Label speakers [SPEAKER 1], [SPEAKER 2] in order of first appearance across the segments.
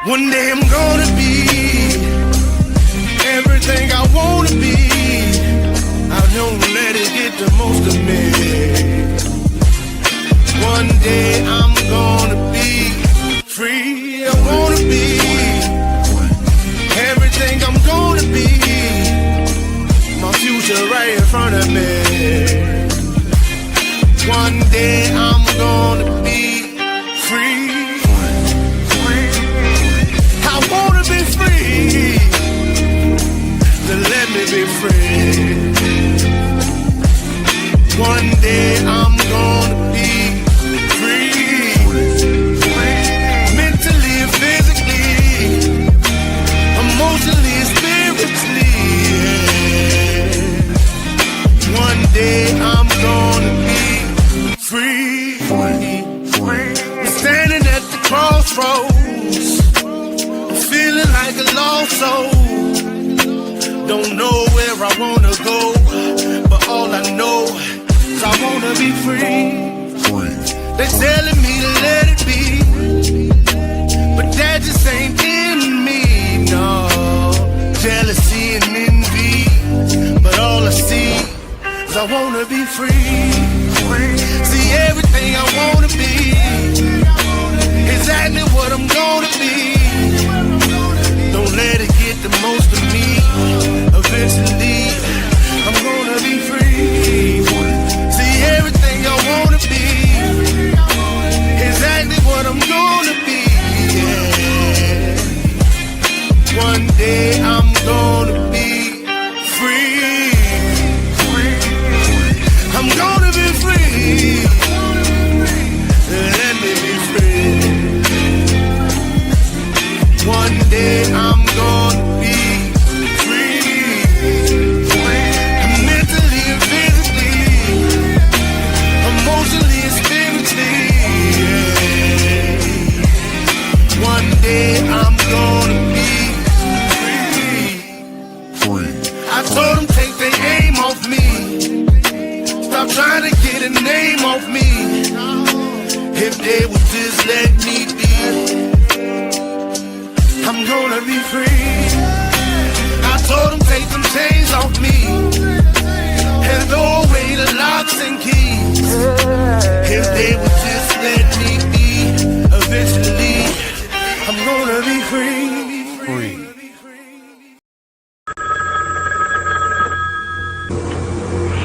[SPEAKER 1] One day I'm gonna be everything I wanna be. I don't let it get the most of me. One day I'm gonna be free. I wanna be everything I'm gonna be. My future right in front of me. One day I'm gonna be free. I wanna be free. Then let me be free. One day I'm gonna be free. Mentally and physically, emotionally and spiritually. Yeah. One day I'm gonna be free. I'm standing at the crossroads, feeling like a lost soul. Don't know where I wanna go, but all I know is I wanna be free. They're telling me to let it be, but that just ain't in me, no. Jealousy and envy, but all I see is I wanna be free. See everything I wanna be, exactly what I'm gonna be. Don't let it get the most of me. Eventually, I'm gonna be free. See everything I wanna be, exactly what I'm gonna be. Yeah. One day I'm gonna be free. I'm gonna be free. Let me be free. One day I'm gonna be free. Mentally and physically, emotionally and spiritually. Yeah. One day I'm gonna be free. I told them take their aim off me. Stop trying to get a name off me. If they would just let me be, I'm gonna be free. I told them take them chains off me and throw away the locks and keys. If they would just let me be, eventually I'm gonna be free. Free.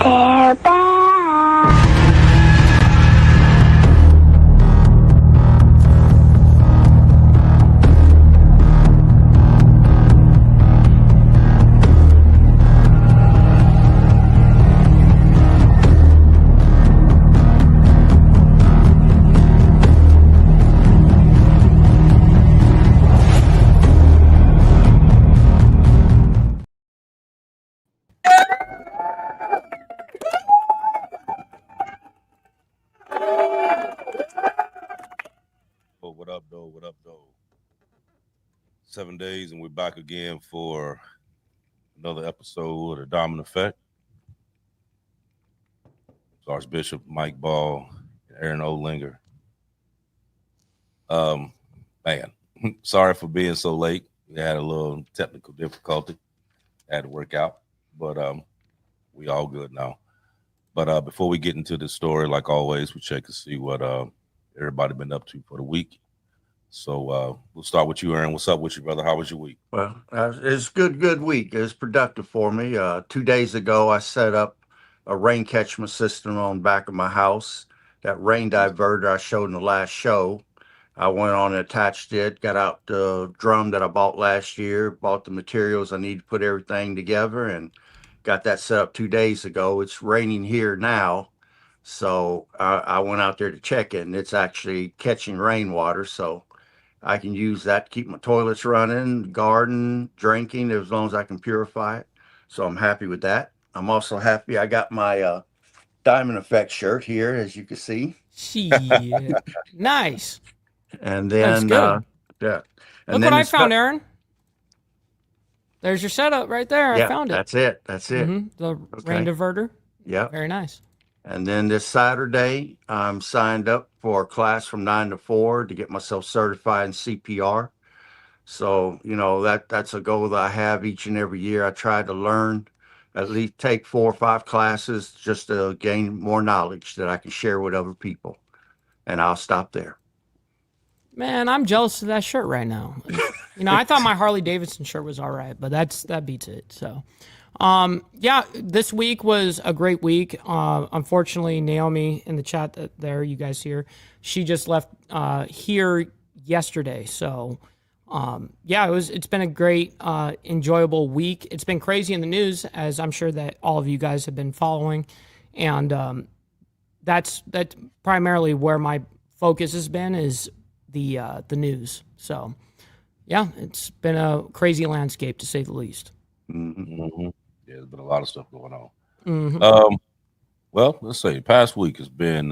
[SPEAKER 2] They're back.
[SPEAKER 3] What up, though? What up, though? 7 days, and we're back again for another episode of The Dominant Effect. It's Archbishop Mike Ball and Aaron Olinger. Man, sorry for being so late. We had a little technical difficulty. Had to work out, but we all good now. But before we get into the story, like always, we check to see what everybody been up to for the week. So we'll start with you, Aaron. What's up with you, brother? How was your week?
[SPEAKER 4] Well, it's good week. It was productive for me. 2 days ago, I set up a rain catchment system on the back of my house. That rain diverter I showed in the last show, I went on and attached it, got out the drum that I bought last year, bought the materials I need to put everything together, and got that set up 2 days ago. It's raining here now, so I went out there to check it, and it's actually catching rainwater, so I can use that to keep my toilets running, garden, drinking, as long as I can purify it. So I'm happy with that. I'm also happy I got my Diamond Effect shirt here, as you can see.
[SPEAKER 5] Shit. Nice.
[SPEAKER 4] And then,
[SPEAKER 5] That's good.
[SPEAKER 4] yeah. And
[SPEAKER 5] Look
[SPEAKER 4] then
[SPEAKER 5] what I found, Aaron. There's your setup right there.
[SPEAKER 4] Yeah,
[SPEAKER 5] I found it.
[SPEAKER 4] that's it. That's it.
[SPEAKER 5] The rain diverter.
[SPEAKER 4] Yeah.
[SPEAKER 5] Very nice.
[SPEAKER 4] And then this Saturday, I'm signed up for a class from 9 to 4 to get myself certified in CPR. So, that's a goal that I have each and every year. I try to learn, at least take 4 or 5 classes just to gain more knowledge that I can share with other people. And I'll stop there.
[SPEAKER 5] Man, I'm jealous of that shirt right now. I thought my Harley Davidson shirt was all right, but that beats it. So, yeah, this week was a great week. Unfortunately, Naomi in the chat there, you guys here, she just left here yesterday. So, yeah, it's been a great, enjoyable week. It's been crazy in the news, as I'm sure that all of you guys have been following, and that's primarily where my focus has been is the news. So, yeah, it's been a crazy landscape to say the least.
[SPEAKER 3] Mm-hmm. Yeah, there's been a lot of stuff going on.
[SPEAKER 5] Mm-hmm.
[SPEAKER 3] Well, let's say past week has been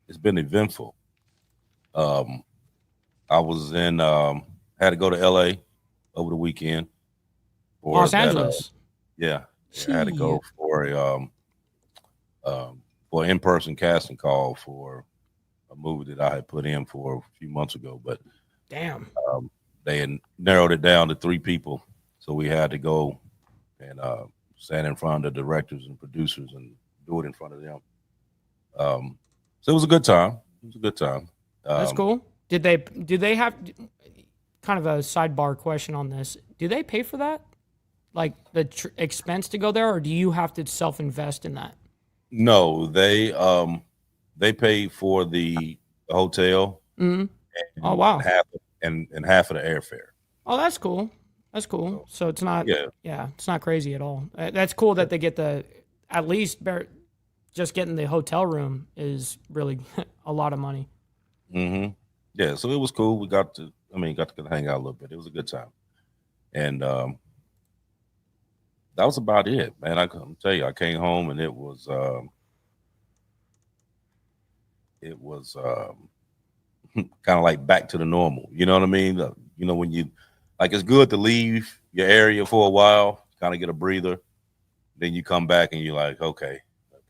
[SPEAKER 3] it's been eventful. I was in had to go to LA over the weekend for
[SPEAKER 5] Los
[SPEAKER 3] that.
[SPEAKER 5] Angeles.
[SPEAKER 3] Yeah, I had to go for an in-person casting call for a movie that I had put in for a few months ago, but
[SPEAKER 5] Damn.
[SPEAKER 3] they had narrowed it down to 3 people, so we had to go and stand in front of the directors and producers and do it in front of them. So it was a good time. It was a good time.
[SPEAKER 5] That's cool. Do they have kind of a sidebar question on this? Do they pay for that? Like the expense to go there, or do you have to self-invest in that?
[SPEAKER 3] No, they paid for the hotel.
[SPEAKER 5] Mm-hmm. Oh wow.
[SPEAKER 3] And half of the airfare.
[SPEAKER 5] Oh, that's cool. That's cool. So it's not.
[SPEAKER 3] Yeah,
[SPEAKER 5] it's not crazy at all. That's cool that they get at least just getting the hotel room is really a lot of money.
[SPEAKER 3] Mm-hmm. Yeah, so it was cool. We got to hang out a little bit. It was a good time, and that was about it, man. I can tell you, I came home and it was kind of like back to the normal. You know what I mean? When you it's good to leave your area for a while, kind of get a breather. Then you come back and you're like, okay,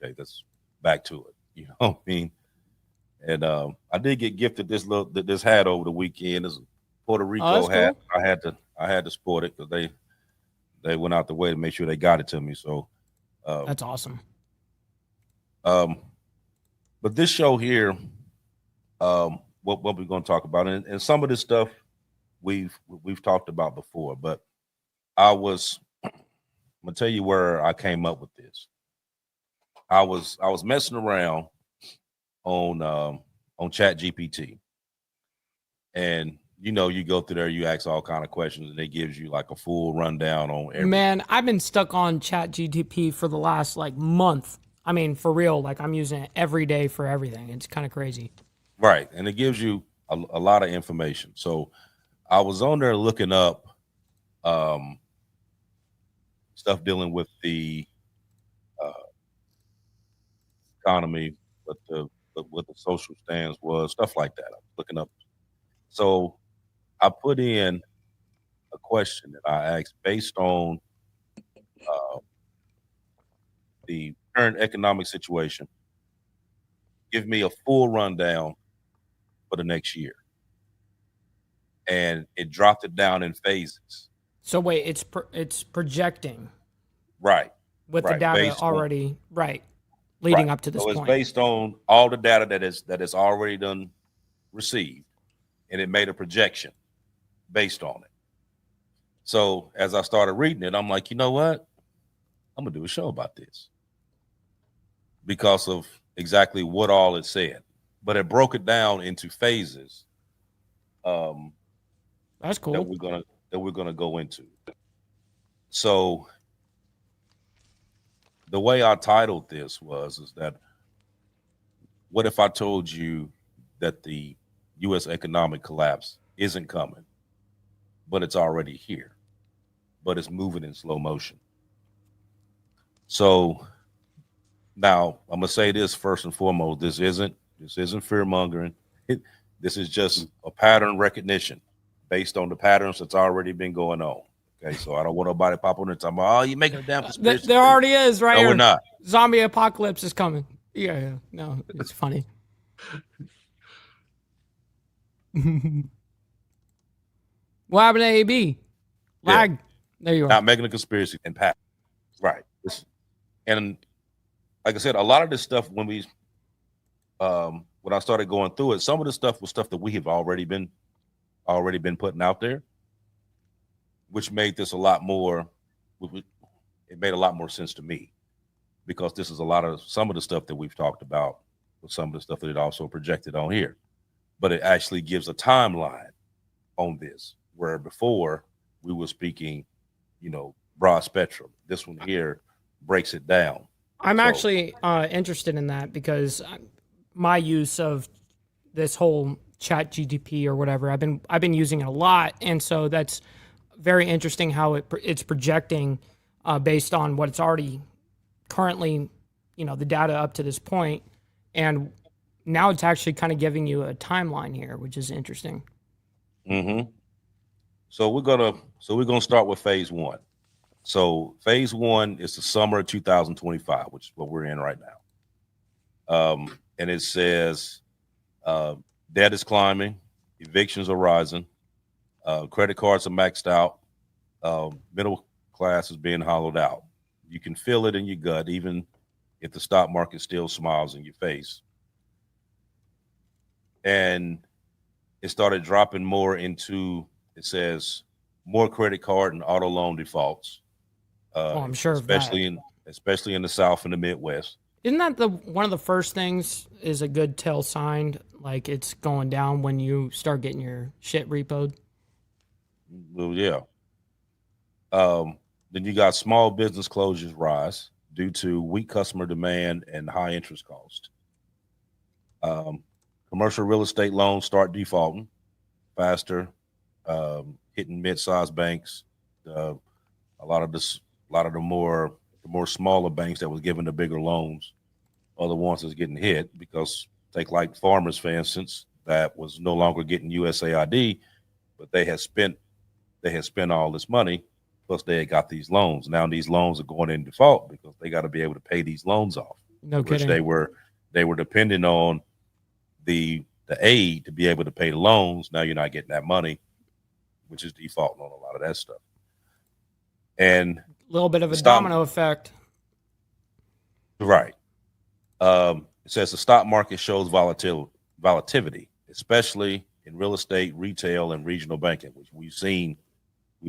[SPEAKER 3] that's back to it. You know what I mean? And I did get gifted this hat over the weekend. It's a Puerto Rico hat.
[SPEAKER 5] Cool.
[SPEAKER 3] I had to sport it because they went out the way to make sure they got it to me. So
[SPEAKER 5] that's awesome.
[SPEAKER 3] But this show here, what we're going to talk about, and some of this stuff we've talked about before, but I'm gonna tell you where I came up with this. I was messing around on Chat GPT, and you go through there, you ask all kind of questions, and it gives you like a full rundown on everything.
[SPEAKER 5] Man, I've been stuck on Chat GPT for the last month. I mean, for real, I'm using it every day for everything. It's kind of crazy.
[SPEAKER 3] Right, and it gives you a lot of information. So I was on there looking up stuff dealing with the economy, what the social stands was, stuff like that. I was looking up. So I put in a question that I asked based on the current economic situation. Give me a full rundown for the next year. And it dropped it down in phases.
[SPEAKER 5] So wait, it's projecting.
[SPEAKER 3] Right.
[SPEAKER 5] With the data already, leading up to this point.
[SPEAKER 3] So it's based on all the data that is already done received, and it made a projection based on it. So as I started reading it, I'm like, you know what? I'm gonna do a show about this because of exactly what all it said. But it broke it down into phases.
[SPEAKER 5] That's cool.
[SPEAKER 3] That we're gonna go into. So the way I titled this is that what if I told you that the U.S. economic collapse isn't coming, but it's already here, but it's moving in slow motion. So now I'm gonna say this first and foremost: this isn't fear mongering. This is just a pattern recognition based on the patterns that's already been going on. Okay, so I don't want nobody popping in and talking about, oh, you're making a damn conspiracy.
[SPEAKER 5] There already is, right?
[SPEAKER 3] No,
[SPEAKER 5] here.
[SPEAKER 3] We're not.
[SPEAKER 5] Zombie apocalypse is coming. Yeah. No, it's funny. What happened to AB? Lag.
[SPEAKER 3] Yeah.
[SPEAKER 5] There you are.
[SPEAKER 3] Not making a conspiracy and Pat. Right. And like I said, a lot of this stuff when I started going through it, some of the stuff was stuff that we have already been putting out there, which made this a lot more. It made a lot more sense to me because this is some of the stuff that we've talked about with some of the stuff that it also projected on here, but it actually gives a timeline on this where before we were speaking, broad spectrum. This one here breaks it down.
[SPEAKER 5] I'm actually interested in that because my use of this whole chat GDP or whatever, I've been using it a lot. And so that's very interesting how it's projecting based on what it's already currently, the data up to this point. And now it's actually kind of giving you a timeline here, which is interesting.
[SPEAKER 3] Mm-hmm. So we're gonna start with phase one. So phase one is the summer of 2025, which is what we're in right now. And it says debt is climbing, evictions are rising, credit cards are maxed out, middle class is being hollowed out. You can feel it in your gut, even if the stock market still smiles in your face. And it started dropping more into, it says, more credit card and auto loan defaults.
[SPEAKER 5] I'm sure
[SPEAKER 3] especially in the South and the Midwest.
[SPEAKER 5] Isn't that one of the first things is a good tell sign, like it's going down when you start getting your shit repoed?
[SPEAKER 3] Well, yeah. Then you got small business closures rise due to weak customer demand and high interest cost. Commercial real estate loans start defaulting faster, hitting mid-sized banks. A lot of the more smaller banks that was giving the bigger loans are the ones that's getting hit because take like Farmers, for instance, that was no longer getting USAID, but they had spent all this money, plus they had got these loans. Now these loans are going in default because they got to be able to pay these loans off.
[SPEAKER 5] No
[SPEAKER 3] which
[SPEAKER 5] kidding.
[SPEAKER 3] They were depending on the aid to be able to pay the loans. Now you're not getting that money, which is defaulting on a lot of that stuff. And
[SPEAKER 5] a little bit of a domino effect.
[SPEAKER 3] Right. It says the stock market shows volatility, especially in real estate, retail, and regional banking, which we've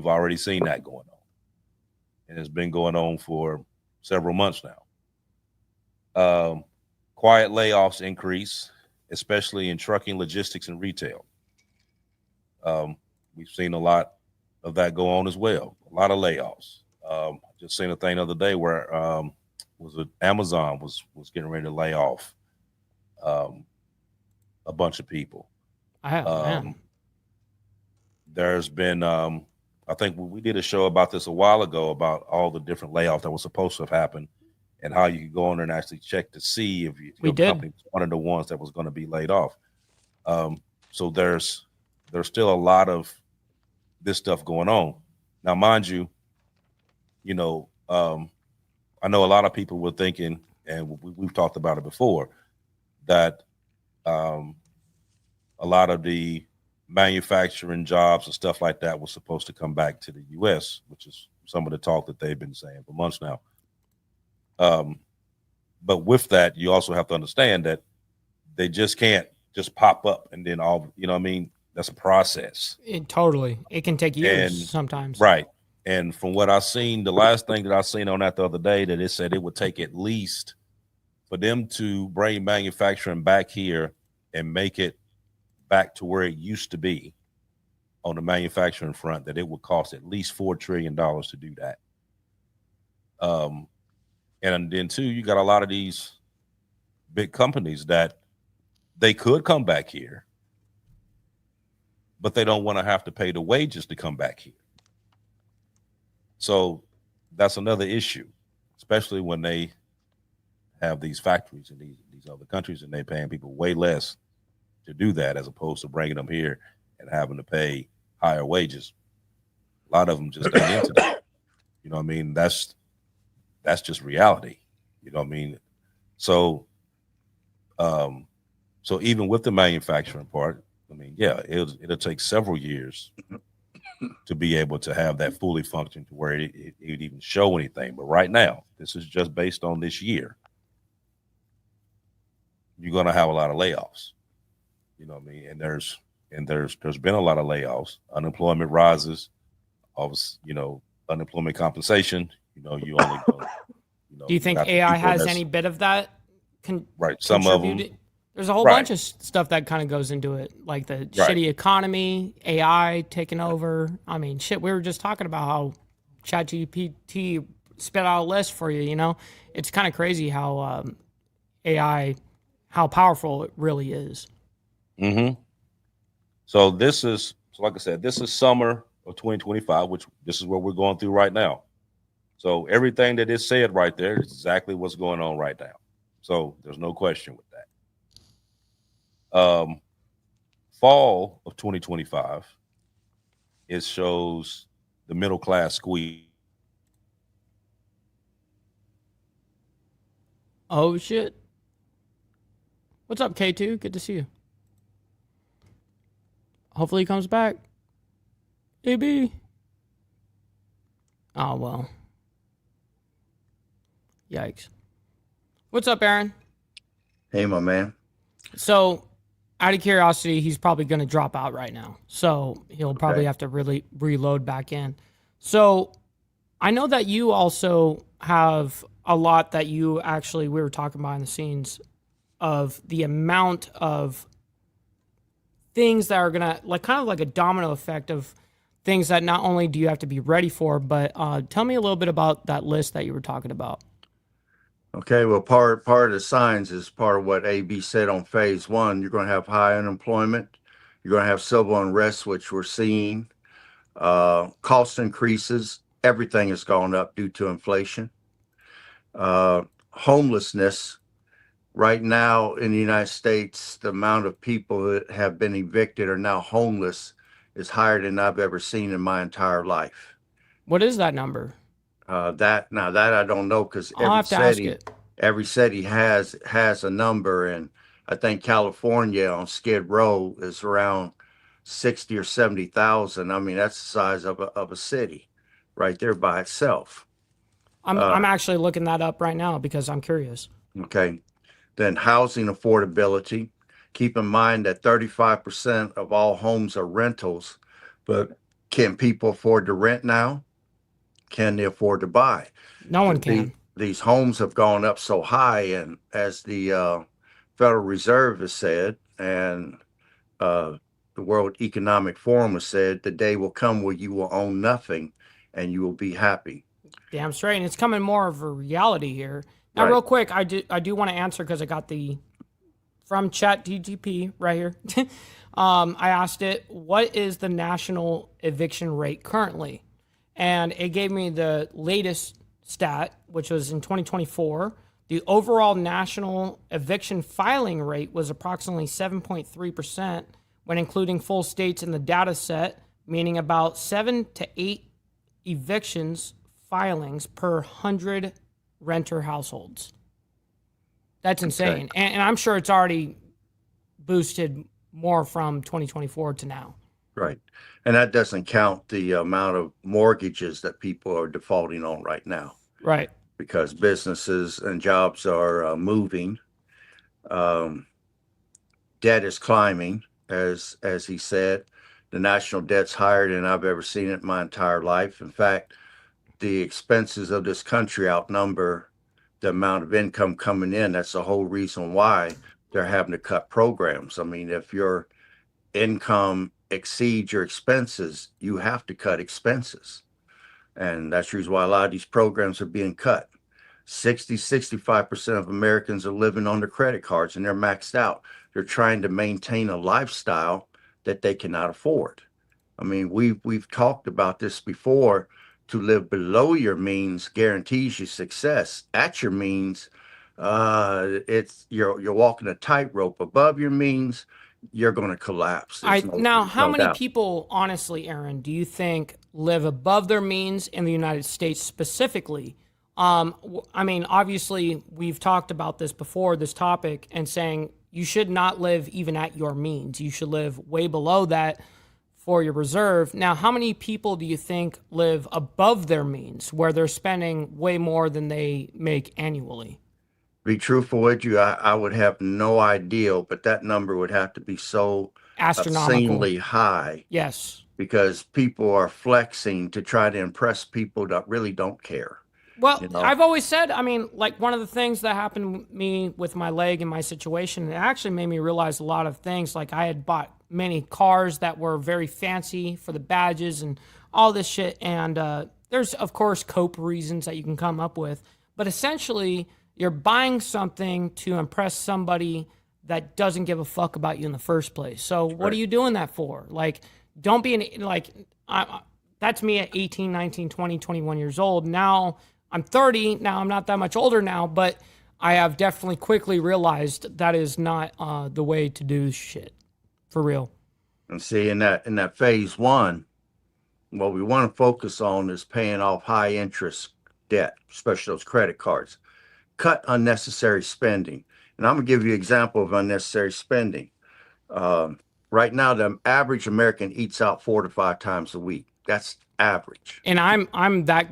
[SPEAKER 3] already seen that going on. And it's been going on for several months now. Quiet layoffs increase, especially in trucking, logistics, and retail. We've seen a lot of that go on as well. A lot of layoffs. Just seen a thing the other day where Amazon was getting ready to lay off a bunch of people. There's been I think we did a show about this a while ago about all the different layoffs that was supposed to have happened and how you could go on there and actually check to see if your company was one of the ones that was going to be laid off. So there's still a lot of this stuff going on. Now, mind you, I know a lot of people were thinking, and we've talked about it before, that a lot of the manufacturing jobs and stuff like that was supposed to come back to the U.S., which is some of the talk that they've been saying for months now. But with that, you also have to understand that they just can't just pop up and then that's a process.
[SPEAKER 5] It can take years sometimes.
[SPEAKER 3] Right. And from what I seen, the last thing that I seen on that the other day, that it said it would take at least for them to bring manufacturing back here and make it back to where it used to be on the manufacturing front, that it would cost at least $4 trillion to do that. And then too, you got a lot of these big companies that they could come back here, but they don't want to have to pay the wages to come back here. So that's another issue, especially when they have these factories in these other countries and they're paying people way less to do that as opposed to bringing them here and having to pay higher wages. A lot of them just ain't into that. You know what I mean? That's just reality. You know what I mean? So, so even with the manufacturing part, I mean, yeah, it'll take several years to be able to have that fully function to where it would even show anything. But right now, this is just based on this year. You're going to have a lot of layoffs. You know what I mean? And there's been a lot of layoffs. Unemployment rises. Unemployment compensation. You only go.
[SPEAKER 5] Do you think AI has any bit of that?
[SPEAKER 3] Right. Some of them.
[SPEAKER 5] There's a whole bunch of stuff that kind of goes into it, like the shitty economy, AI taking over. I mean, shit, we were just talking about how ChatGPT spit out a list for you, It's kind of crazy how AI, how powerful it really is.
[SPEAKER 3] Mm-hmm. So like I said, this is summer of 2025, which this is what we're going through right now. So everything that is said right there is exactly what's going on right now. So there's no question with that. Fall of 2025, it shows the middle class squeeze.
[SPEAKER 5] Oh shit! What's up, K2? Good to see you. Hopefully he comes back. AB. Oh well. Yikes. What's up, Aaron?
[SPEAKER 4] Hey, my man.
[SPEAKER 5] So, out of curiosity, he's probably going to drop out right now. So, he'll probably have to really reload back in. So, I know that you also have a lot that we were talking behind the scenes of the amount of things that are going to, kind of like a domino effect of things that not only do you have to be ready for, but tell me a little bit about that list that you were talking about.
[SPEAKER 4] Okay, well, part of the signs is part of what AB said on phase one. You're going to have high unemployment. You're going to have civil unrest, which we're seeing. Cost increases. Everything has gone up due to inflation. Homelessness. Right now in the United States, the amount of people that have been evicted or now homeless is higher than I've ever seen in my entire life.
[SPEAKER 5] What is that number?
[SPEAKER 4] That I don't know, because every city has a number, and I think California on Skid Row is around 60 or 70,000. I mean, that's the size of a city right there by itself.
[SPEAKER 5] I'm actually looking that up right now because I'm curious.
[SPEAKER 4] Okay. Then housing affordability. Keep in mind that 35% of all homes are rentals, but can people afford to rent now? Can they afford to buy?
[SPEAKER 5] No one can.
[SPEAKER 4] These homes have gone up so high, and as the Federal Reserve has said, and the World Economic Forum has said, the day will come where you will own nothing and you will be happy.
[SPEAKER 5] Damn straight. And it's coming more of a reality here. Now, real quick, I do want to answer because I got from ChatGPT right here. I asked it, what is the national eviction rate currently? And it gave me the latest stat, which was in 2024. The overall national eviction filing rate was approximately 7.3% when including full states in the data set, meaning about 7 to 8 evictions filings per 100 renter households. That's insane. Okay. And I'm sure it's already boosted more from 2024 to now.
[SPEAKER 4] Right. And that doesn't count the amount of mortgages that people are defaulting on right now.
[SPEAKER 5] Right.
[SPEAKER 4] Because businesses and jobs are moving. Debt is climbing, as he said. The national debt's higher than I've ever seen it in my entire life. In fact, the expenses of this country outnumber the amount of income coming in. That's the whole reason why they're having to cut programs. I mean, if your income exceeds your expenses, you have to cut expenses. And that's the reason why a lot of these programs are being cut. 65% of Americans are living on their credit cards and they're maxed out. They're trying to maintain a lifestyle that they cannot afford. I mean, we've talked about this before. To live below your means guarantees you success. At your means, you're walking a tightrope. Above your means, you're going to collapse.
[SPEAKER 5] How many people, honestly, Aaron, do you think live above their means in the United States specifically? I mean, obviously, we've talked about this before, this topic, and saying you should not live even at your means. You should live way below that for your reserve. Now, how many people do you think live above their means where they're spending way more than they make annually?
[SPEAKER 4] Be truthful with you, I would have no idea, but that number would have to be so
[SPEAKER 5] Astronomical.
[SPEAKER 4] obscenely high
[SPEAKER 5] Yes.
[SPEAKER 4] because people are flexing to try to impress people that really don't care.
[SPEAKER 5] Well,
[SPEAKER 4] You know,
[SPEAKER 5] I've always said, I mean, like one of the things that happened to me with my leg and my situation, it actually made me realize a lot of things. Like I had bought many cars that were very fancy for the badges and all this shit. And there's, of course, cope reasons that you can come up with. But essentially, you're buying something to impress somebody that doesn't give a fuck about you in the first place. So what
[SPEAKER 4] right.
[SPEAKER 5] are you doing that for? Like, don't be an, like, that's me at 18, 19, 20, 21 years old. Now I'm 30. Now I'm not that much older now, but I have definitely quickly realized that is not the way to do shit for real.
[SPEAKER 4] And see, in that phase one, what we want to focus on is paying off high interest debt, especially those credit cards. Cut unnecessary spending. And I'm gonna give you an example of unnecessary spending. Um, right now, the average American eats out 4 to 5 times a week. That's average.
[SPEAKER 5] And I'm that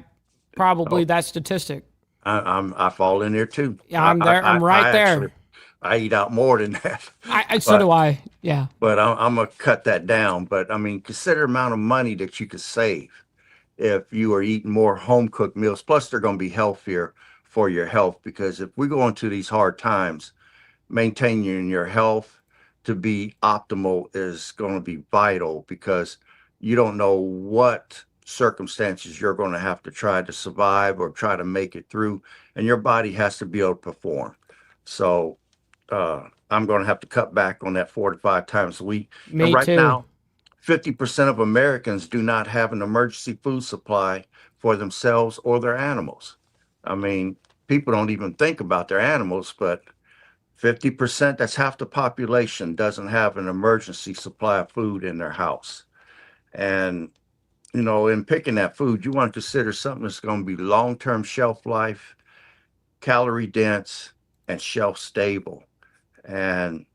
[SPEAKER 5] probably
[SPEAKER 4] Oh,
[SPEAKER 5] that statistic.
[SPEAKER 4] I fall in there too.
[SPEAKER 5] Yeah, I'm there. I'm
[SPEAKER 4] I
[SPEAKER 5] right
[SPEAKER 4] actually
[SPEAKER 5] there.
[SPEAKER 4] I eat out more than that,
[SPEAKER 5] So
[SPEAKER 4] but
[SPEAKER 5] do I. Yeah.
[SPEAKER 4] I'm gonna cut that down. But I mean, consider the amount of money that you could save if you are eating more home cooked meals. Plus, they're going to be healthier for your health because if we go into these hard times, maintaining your health to be optimal is going to be vital because you don't know what circumstances you're going to have to try to survive or try to make it through, and your body has to be able to perform. So, I'm going to have to cut back on that 4 to 5 times a week. And
[SPEAKER 5] Me
[SPEAKER 4] right
[SPEAKER 5] too.
[SPEAKER 4] now, 50% of Americans do not have an emergency food supply for themselves or their animals. I mean, people don't even think about their animals, but 50%, that's half the population, doesn't have an emergency supply of food in their house. And, in picking that food, you want to consider something that's going to be long term shelf life, calorie dense, and shelf stable. And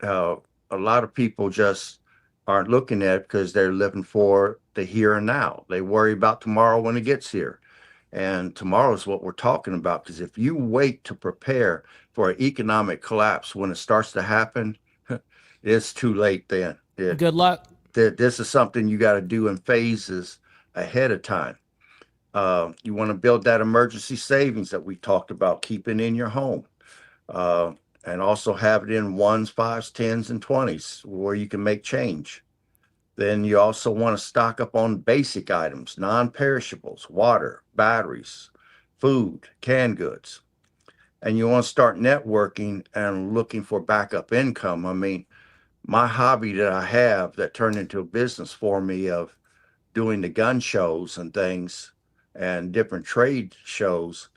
[SPEAKER 4] uh, a lot of people just aren't looking at it because they're living for the here and now. They worry about tomorrow when it gets here. And tomorrow is what we're talking about. Because if you wait to prepare for an economic collapse when it starts to happen, it's too late then.
[SPEAKER 5] Good luck.
[SPEAKER 4] This is something you got to do in phases ahead of time. You want to build that emergency savings that we talked about, keeping in your home. Uh, and also have it in ones, fives, tens, and 20s where you can make change. Then you also want to stock up on basic items, non-perishables, water, batteries, food, canned goods. And you want to start networking and looking for backup income. I mean, my hobby that I have that turned into a business for me of doing the gun shows and things and different trade shows,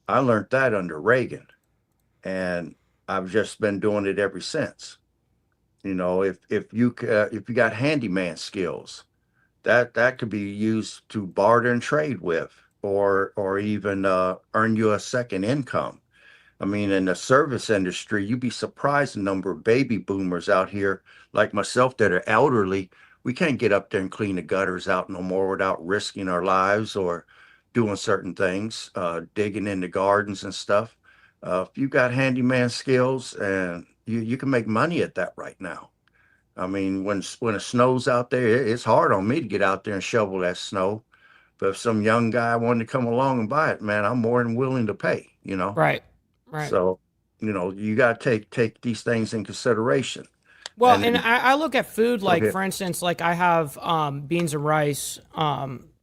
[SPEAKER 4] I learned that under Reagan. And I've just been doing it ever since. If you got handyman skills, that could be used to barter and trade with, or even earn you a second income. I mean, in the service industry, you'd be surprised the number of baby boomers out here like myself that are elderly. We can't get up there and clean the gutters out no more without risking our lives or doing certain things, digging in the gardens and stuff. If you got handyman skills, and you can make money at that right now. I mean, when it snows out there, it's hard on me to get out there and shovel that snow. But if some young guy wanted to come along and buy it, man, I'm more than willing to pay.
[SPEAKER 5] Right. Right.
[SPEAKER 4] So, you got to take these things in consideration.
[SPEAKER 5] Well,
[SPEAKER 4] And
[SPEAKER 5] and
[SPEAKER 4] then
[SPEAKER 5] I look at food
[SPEAKER 4] go
[SPEAKER 5] like,
[SPEAKER 4] ahead.
[SPEAKER 5] for instance, like I have beans and rice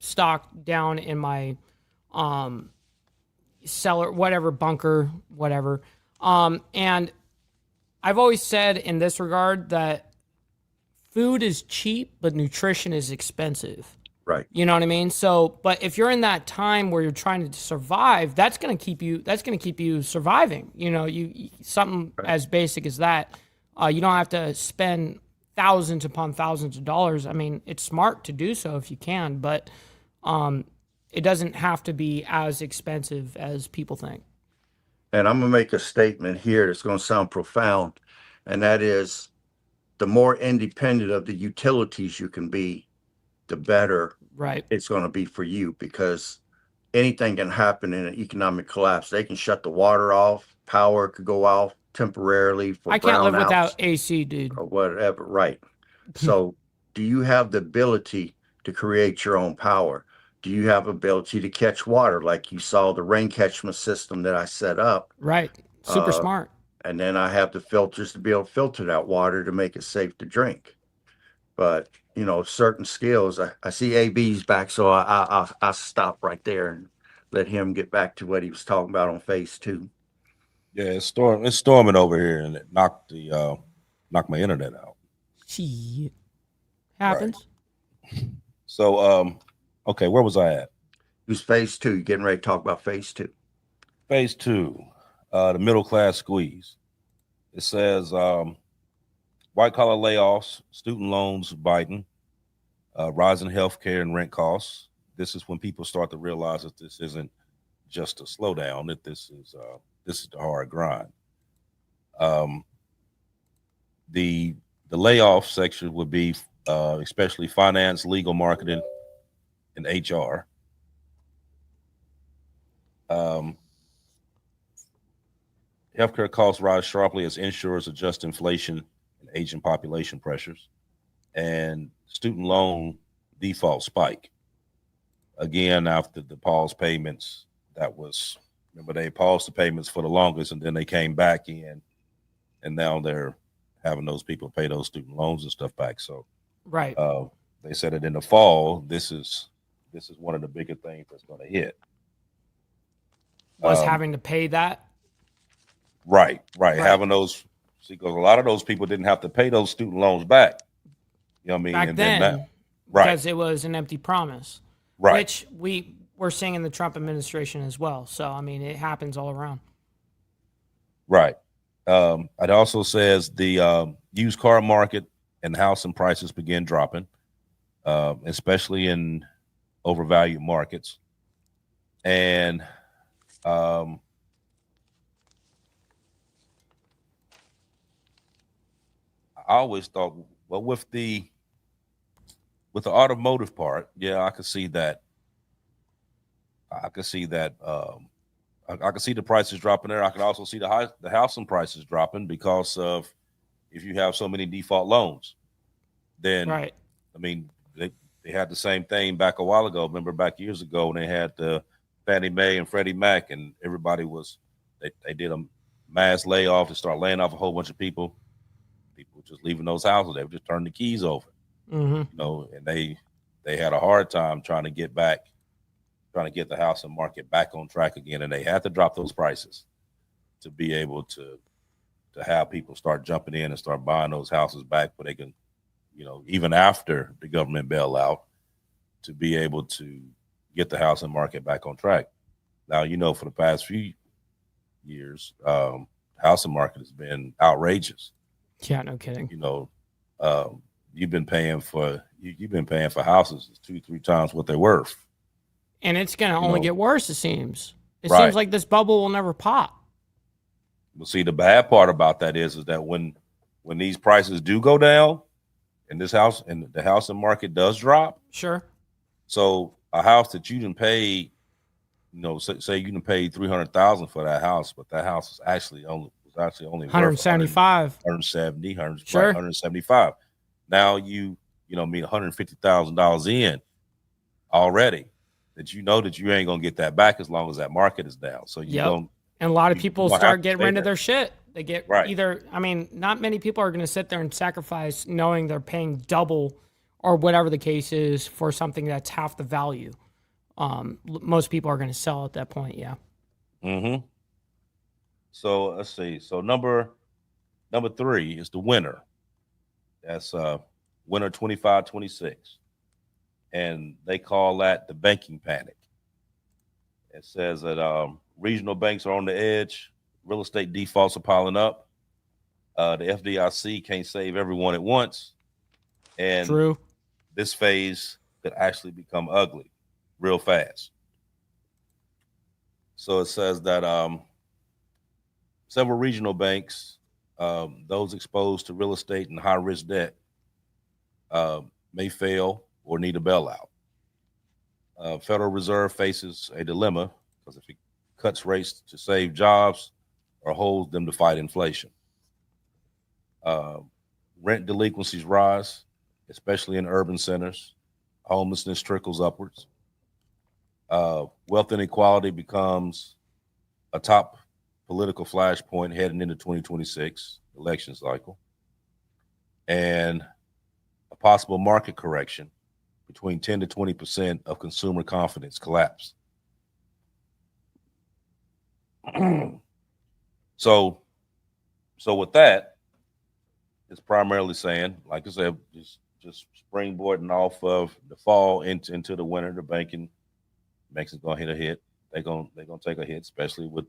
[SPEAKER 5] stocked down in my um, cellar, whatever, bunker, whatever. And I've always said in this regard that food is cheap, but nutrition is expensive.
[SPEAKER 4] Right.
[SPEAKER 5] You know what I mean? So, but if you're in that time where you're trying to survive, that's going to keep you. That's going to keep you surviving. Something
[SPEAKER 4] Right.
[SPEAKER 5] as basic as that. You don't have to spend thousands upon thousands of dollars. I mean, it's smart to do so if you can, but it doesn't have to be as expensive as people think.
[SPEAKER 4] And I'm gonna make a statement here that's gonna sound profound, and that is the more independent of the utilities you can be, the better
[SPEAKER 5] Right.
[SPEAKER 4] it's going to be for you, because anything can happen in an economic collapse. They can shut the water off, power could go off temporarily for
[SPEAKER 5] I can't live
[SPEAKER 4] brownouts
[SPEAKER 5] without AC, dude.
[SPEAKER 4] or whatever. Right. So, do you have the ability to create your own power? Do you have ability to catch water, like you saw the rain catchment system that I set up?
[SPEAKER 5] Right. Super smart.
[SPEAKER 4] And then I have the filters to be able to filter that water to make it safe to drink. But certain skills. I see AB's back, so I'll stop right there and let him get back to what he was talking about on phase 2.
[SPEAKER 3] Yeah, it's storming over here, and it knocked my internet out.
[SPEAKER 5] Shit. Happens.
[SPEAKER 3] So okay, where was I at?
[SPEAKER 4] It was phase 2. You're getting ready to talk about phase 2.
[SPEAKER 3] Phase 2, the middle class squeeze. It says white collar layoffs, student loans biting, rising healthcare and rent costs. This is when people start to realize that this isn't just a slowdown, that this is the hard grind. The layoff section would be especially finance, legal, marketing, and HR. Healthcare costs rise sharply as insurers adjust inflation and aging population pressures, and student loan default spike. Again, after the paused payments, remember they paused the payments for the longest, and then they came back in, and now they're having those people pay those student loans and stuff back. So,
[SPEAKER 5] Right.
[SPEAKER 3] they said that in the fall, this is one of the bigger things that's going to hit.
[SPEAKER 5] Was having to pay that.
[SPEAKER 3] Right. Having those, because a lot of those people didn't have to pay those student loans back. You know what I mean?
[SPEAKER 5] Back then,
[SPEAKER 3] now,
[SPEAKER 5] because it was an empty promise,
[SPEAKER 3] right?
[SPEAKER 5] Which we're seeing in the Trump administration as well. So I mean, it happens all around.
[SPEAKER 3] Right. It also says the used car market and housing prices begin dropping, especially in overvalued markets, and I always thought, well, with the automotive part, yeah, I could see that. I could see that. I could see the prices dropping there. I could also see the housing prices dropping because of if you have so many default loans, then
[SPEAKER 5] Right.
[SPEAKER 3] I mean, they had the same thing back a while ago. Remember back years ago when they had the Fannie Mae and Freddie Mac, and everybody they did a mass layoff and start laying off a whole bunch of people. People just leaving those houses. They would just turn the keys over,
[SPEAKER 5] Mm-hmm.
[SPEAKER 3] and they had a hard time trying to get the housing market back on track again. And they had to drop those prices to be able to have people start jumping in and start buying those houses back, where they can, even after the government bailout, to be able to get the housing market back on track. Now, for the past few years, housing market has been outrageous.
[SPEAKER 5] Yeah, no kidding.
[SPEAKER 3] You've been paying for houses 2-3 times what they're worth,
[SPEAKER 5] And it's going to only get worse, it seems. It
[SPEAKER 3] Right.
[SPEAKER 5] seems like this bubble will never pop.
[SPEAKER 3] Well, see, the bad part about that is that when these prices do go down, and the housing market does drop,
[SPEAKER 5] Sure.
[SPEAKER 3] so a house that you didn't pay, say you didn't pay $300,000 for that house, but that house was actually only worth
[SPEAKER 5] 175.
[SPEAKER 3] 170,
[SPEAKER 5] Sure.
[SPEAKER 3] 175. Now you mean $150,000 in already, that that you ain't gonna get that back as long as that market is down. So you
[SPEAKER 5] Yep.
[SPEAKER 3] don't.
[SPEAKER 5] And a lot of
[SPEAKER 3] you
[SPEAKER 5] people
[SPEAKER 3] don't have
[SPEAKER 5] start
[SPEAKER 3] to
[SPEAKER 5] getting
[SPEAKER 3] stay
[SPEAKER 5] rid of
[SPEAKER 3] there.
[SPEAKER 5] their shit. They get
[SPEAKER 3] Right.
[SPEAKER 5] either, not many people are going to sit there and sacrifice knowing they're paying double or whatever the case is for something that's half the value. Most people are going to sell at that point. Yeah.
[SPEAKER 3] Mm-hmm. So let's see. So number 3 is the winner. That's winner 25-26, and they call that the banking panic. It says that regional banks are on the edge. Real estate defaults are piling up. The FDIC can't save everyone at once, and
[SPEAKER 5] True.
[SPEAKER 3] this phase could actually become ugly real fast. So it says that several regional banks those exposed to real estate and high risk debt may fail or need a bailout. Federal Reserve faces a dilemma because if it cuts rates to save jobs or holds them to fight inflation. Rent delinquencies rise, especially in urban centers. Homelessness trickles upwards. Wealth inequality becomes a top political flashpoint heading into 2026 election cycle. And a possible market correction between 10 to 20% of consumer confidence collapse. So with that, it's primarily saying, like I said, just springboarding off of the fall into the winter. The banking makes it gonna hit a hit. They're gonna take a hit, especially with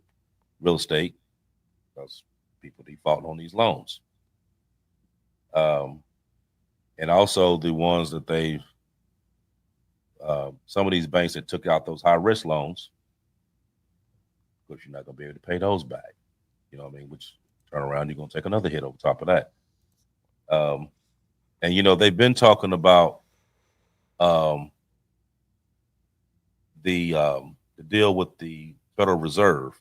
[SPEAKER 3] real estate, because people default on these loans. And also the ones that they, some of these banks that took out those high risk loans, of course, you're not gonna be able to pay those back. You know what I mean? Which turn around, you're gonna take another hit over top of that. And you know, they've been talking about the deal with the Federal Reserve.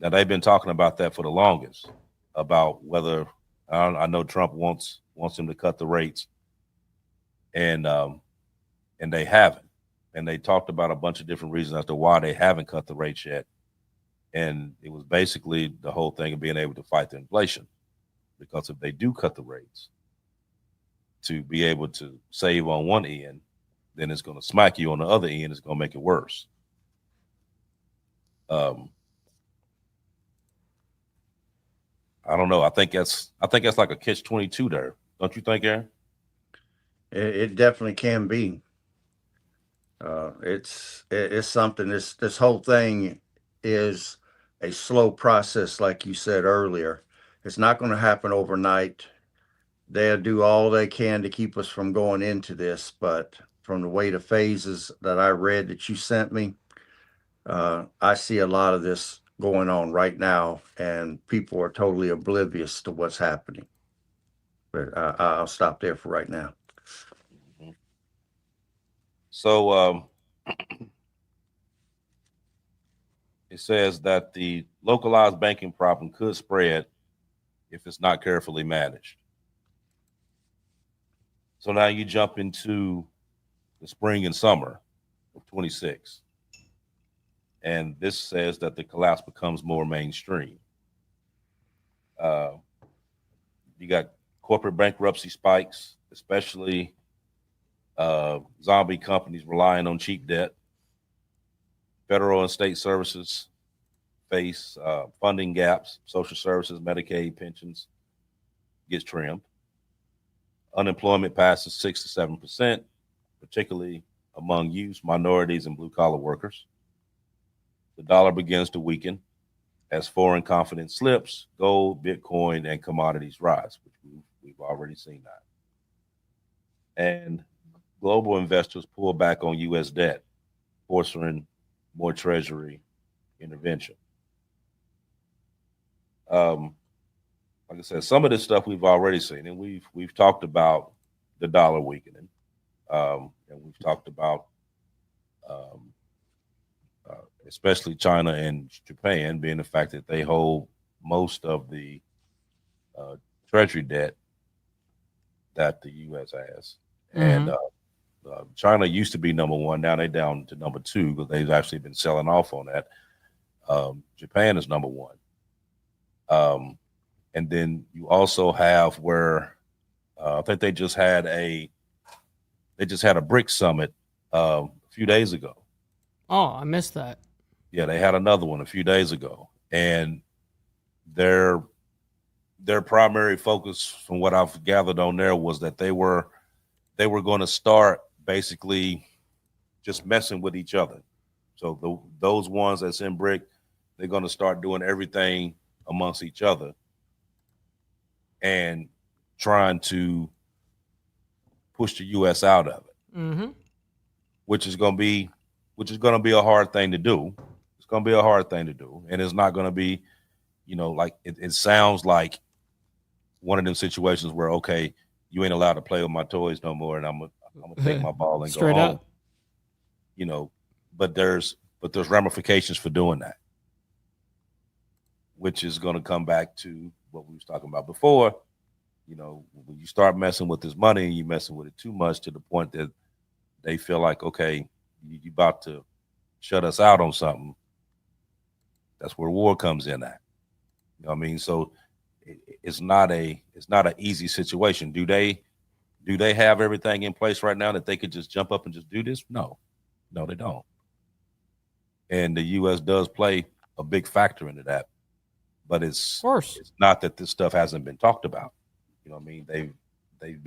[SPEAKER 3] Now they've been talking about that for the longest, about whether I know Trump wants them to cut the rates, and they haven't. And they talked about a bunch of different reasons as to why they haven't cut the rates yet. And it was basically the whole thing of being able to fight the inflation, because if they do cut the rates to be able to save on one end, then it's going to smack you on the other end. It's going to make it worse. I don't know. I think that's like a catch-22 there. Don't you think, Aaron?
[SPEAKER 4] It definitely can be. It's something. This whole thing is a slow process, like you said earlier. It's not going to happen overnight. They'll do all they can to keep us from going into this, but from the way the phases that I read that you sent me, I see a lot of this going on right now, and people are totally oblivious to what's happening. But I'll stop there for right now.
[SPEAKER 3] So it says that the localized banking problem could spread if it's not carefully managed. So now you jump into the spring and summer of 26. And this says that the collapse becomes more mainstream. You got corporate bankruptcy spikes, especially zombie companies relying on cheap debt. Federal and state services face funding gaps. Social services, Medicaid, pensions gets trimmed. Unemployment passes 6 to 7%, particularly among youth, minorities, and blue-collar workers. The dollar begins to weaken as foreign confidence slips. Gold, Bitcoin, and commodities rise, which we've already seen that. And global investors pull back on U.S. debt, forcing more Treasury intervention. Like I said, some of this stuff we've already seen, and we've talked about the dollar weakening, and we've talked about especially China and Japan being the fact that they hold most of the Treasury debt that the U.S. has. Mm-hmm. And China used to be number one. Now they're down to number two because they've actually been selling off on that. Japan is number one. And then you also have where I think they just had a BRICS summit a few days ago.
[SPEAKER 5] Oh, I missed that.
[SPEAKER 3] Yeah, they had another one a few days ago, and their primary focus, from what I've gathered on there, was that they were going to start basically just messing with each other. So those ones that's in BRIC, they're going to start doing everything amongst each other and trying to push the U.S. out of it, mm-hmm. which is going to be a hard thing to do. It's going to be a hard thing to do, and it's not going to be, like it sounds like one of them situations where, okay, you ain't allowed to play with my toys no more, and I'm gonna take my ball and
[SPEAKER 5] Straight
[SPEAKER 3] go home.
[SPEAKER 5] up.
[SPEAKER 3] You know, but there's ramifications for doing that, which is going to come back to what we was talking about before. You know, when you start messing with this money and you messing with it too much to the point that they feel like, okay, you about to shut us out on something. That's where war comes in at. You know what I mean? So it's not an easy situation. Do they have everything in place right now that they could just jump up and just do this? No, they don't. And the U.S. does play a big factor into that, but
[SPEAKER 5] Of
[SPEAKER 3] it's not that this stuff hasn't been talked about. You know what I mean? They've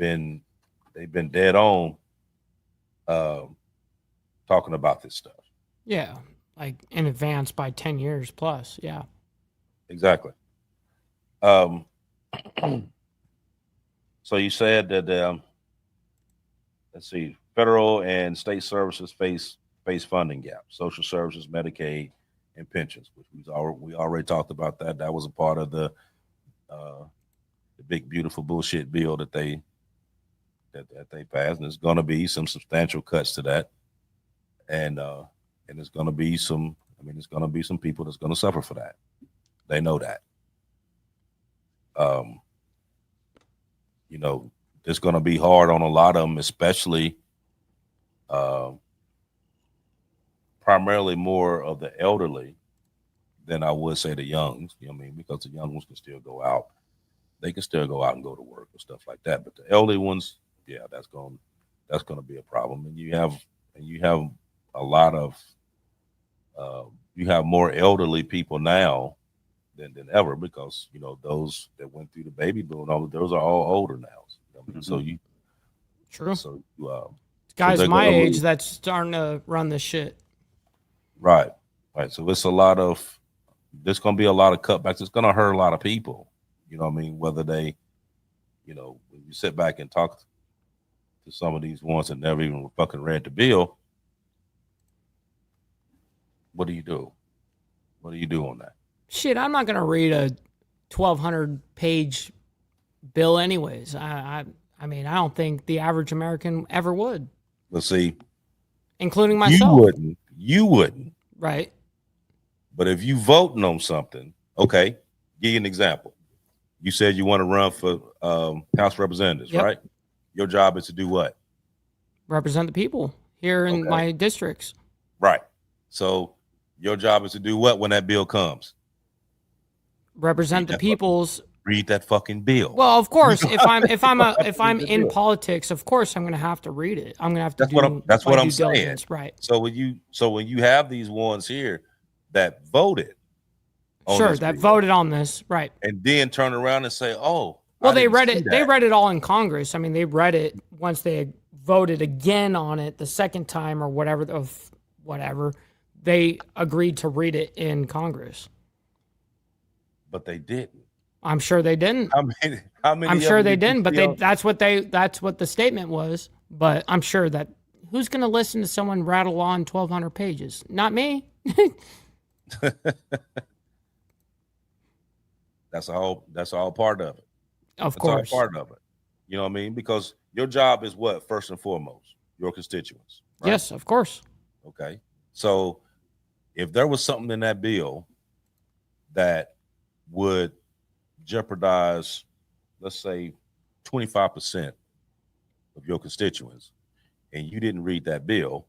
[SPEAKER 3] been dead on talking about this stuff.
[SPEAKER 5] Yeah, like in advance by 10 years plus. Yeah.
[SPEAKER 3] Exactly. So you said that let's see, federal and state services face funding gaps, social services, Medicaid, and pensions, which we already talked about that. That was a part of the big beautiful bullshit bill that they passed, and there's going to be some substantial cuts to that, and there's going to be some. I mean, there's going to be some people that's going to suffer for that. They know that. You know, it's going to be hard on a lot of them, especially primarily more of the elderly than I would say the youngs. You know what I mean? Because the young ones can still go out. They can still go out and go to work and stuff like that. But the elderly ones, yeah, that's going to be a problem. And you have a lot of you have more elderly people now than ever, because you know those that went through the baby boom, those are all older now. You know what I mean? So you
[SPEAKER 5] True.
[SPEAKER 3] So
[SPEAKER 5] guys
[SPEAKER 3] so
[SPEAKER 5] my age that's starting to run this shit.
[SPEAKER 3] Right. So it's there's going to be a lot of cutbacks. It's going to hurt a lot of people. You know what I mean? Whether they, you know, when you sit back and talk to some of these ones that never even fucking read the bill, what do you do? What do you do on that?
[SPEAKER 5] Shit, I'm not going to read a 1,200 page bill anyways. I mean, I don't think the average American ever would.
[SPEAKER 3] Well, see,
[SPEAKER 5] including myself.
[SPEAKER 3] You wouldn't.
[SPEAKER 5] Right.
[SPEAKER 3] But if you voting on something, okay, give you an example. You said you want to run for House of Representatives,
[SPEAKER 5] Yep.
[SPEAKER 3] right? Your job is to do what?
[SPEAKER 5] Represent the people here in my districts.
[SPEAKER 3] Right. So your job is to do what when that bill comes?
[SPEAKER 5] Represent the people's.
[SPEAKER 3] Read that fucking bill.
[SPEAKER 5] Well, of course, if I'm in politics, of course I'm going to have to read it. I'm going to have to
[SPEAKER 3] that's what I'm saying.
[SPEAKER 5] Diligence. Right.
[SPEAKER 3] So when you have these ones here that voted
[SPEAKER 5] voted on this, right,
[SPEAKER 3] and then turn around and say, "Oh,
[SPEAKER 5] well, they read it. They read it all in Congress. I mean, they read it once they had voted again on it the second time or whatever. They agreed to read it in Congress,
[SPEAKER 3] but they didn't.
[SPEAKER 5] I'm sure they didn't.
[SPEAKER 3] How many?
[SPEAKER 5] I'm sure they didn't. But that's what the statement was. But I'm sure that who's going to listen to someone rattle on 1,200 pages? Not me.
[SPEAKER 3] That's all part of it.
[SPEAKER 5] Of course.
[SPEAKER 3] All part of it. You know what I mean? Because your job is what, first and foremost? Your constituents. Right?
[SPEAKER 5] Yes, of course.
[SPEAKER 3] Okay. So if there was something in that bill that would jeopardize, let's say, 25% of your constituents, and you didn't read that bill,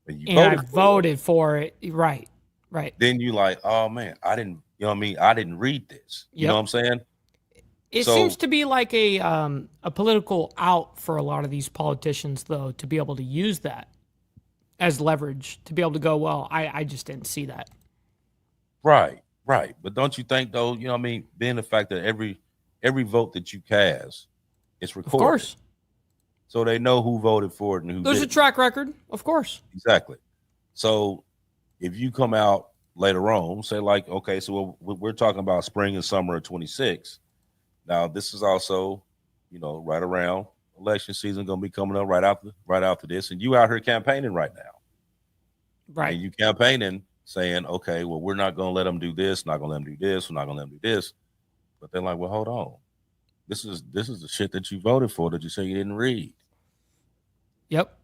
[SPEAKER 3] and
[SPEAKER 5] I voted for it, right.
[SPEAKER 3] Then you like, oh man, I didn't. You know what I mean? I didn't read this. You know what I'm saying?
[SPEAKER 5] It seems to be like a political out for a lot of these politicians, though, to be able to use that as leverage, to be able to go, well, I just didn't see that.
[SPEAKER 3] Right. But don't you think, though, you know what I mean, being the fact that every vote that you cast is recorded.
[SPEAKER 5] Of course.
[SPEAKER 3] So they know who voted for it and who
[SPEAKER 5] There's
[SPEAKER 3] didn't.
[SPEAKER 5] a track record, of course.
[SPEAKER 3] Exactly. So if you come out later on, say like, okay, so we're talking about spring and summer of 26. Now, this is also, you know, right around election season, going to be coming up right after this. And you out here campaigning right now.
[SPEAKER 5] Right.
[SPEAKER 3] And you campaigning saying, okay, well, we're not going to let them do this, not going to let them do this, we're not going to let them do this. But they're like, well, hold on. This is the shit that you voted for that you say you didn't read.
[SPEAKER 5] Yep.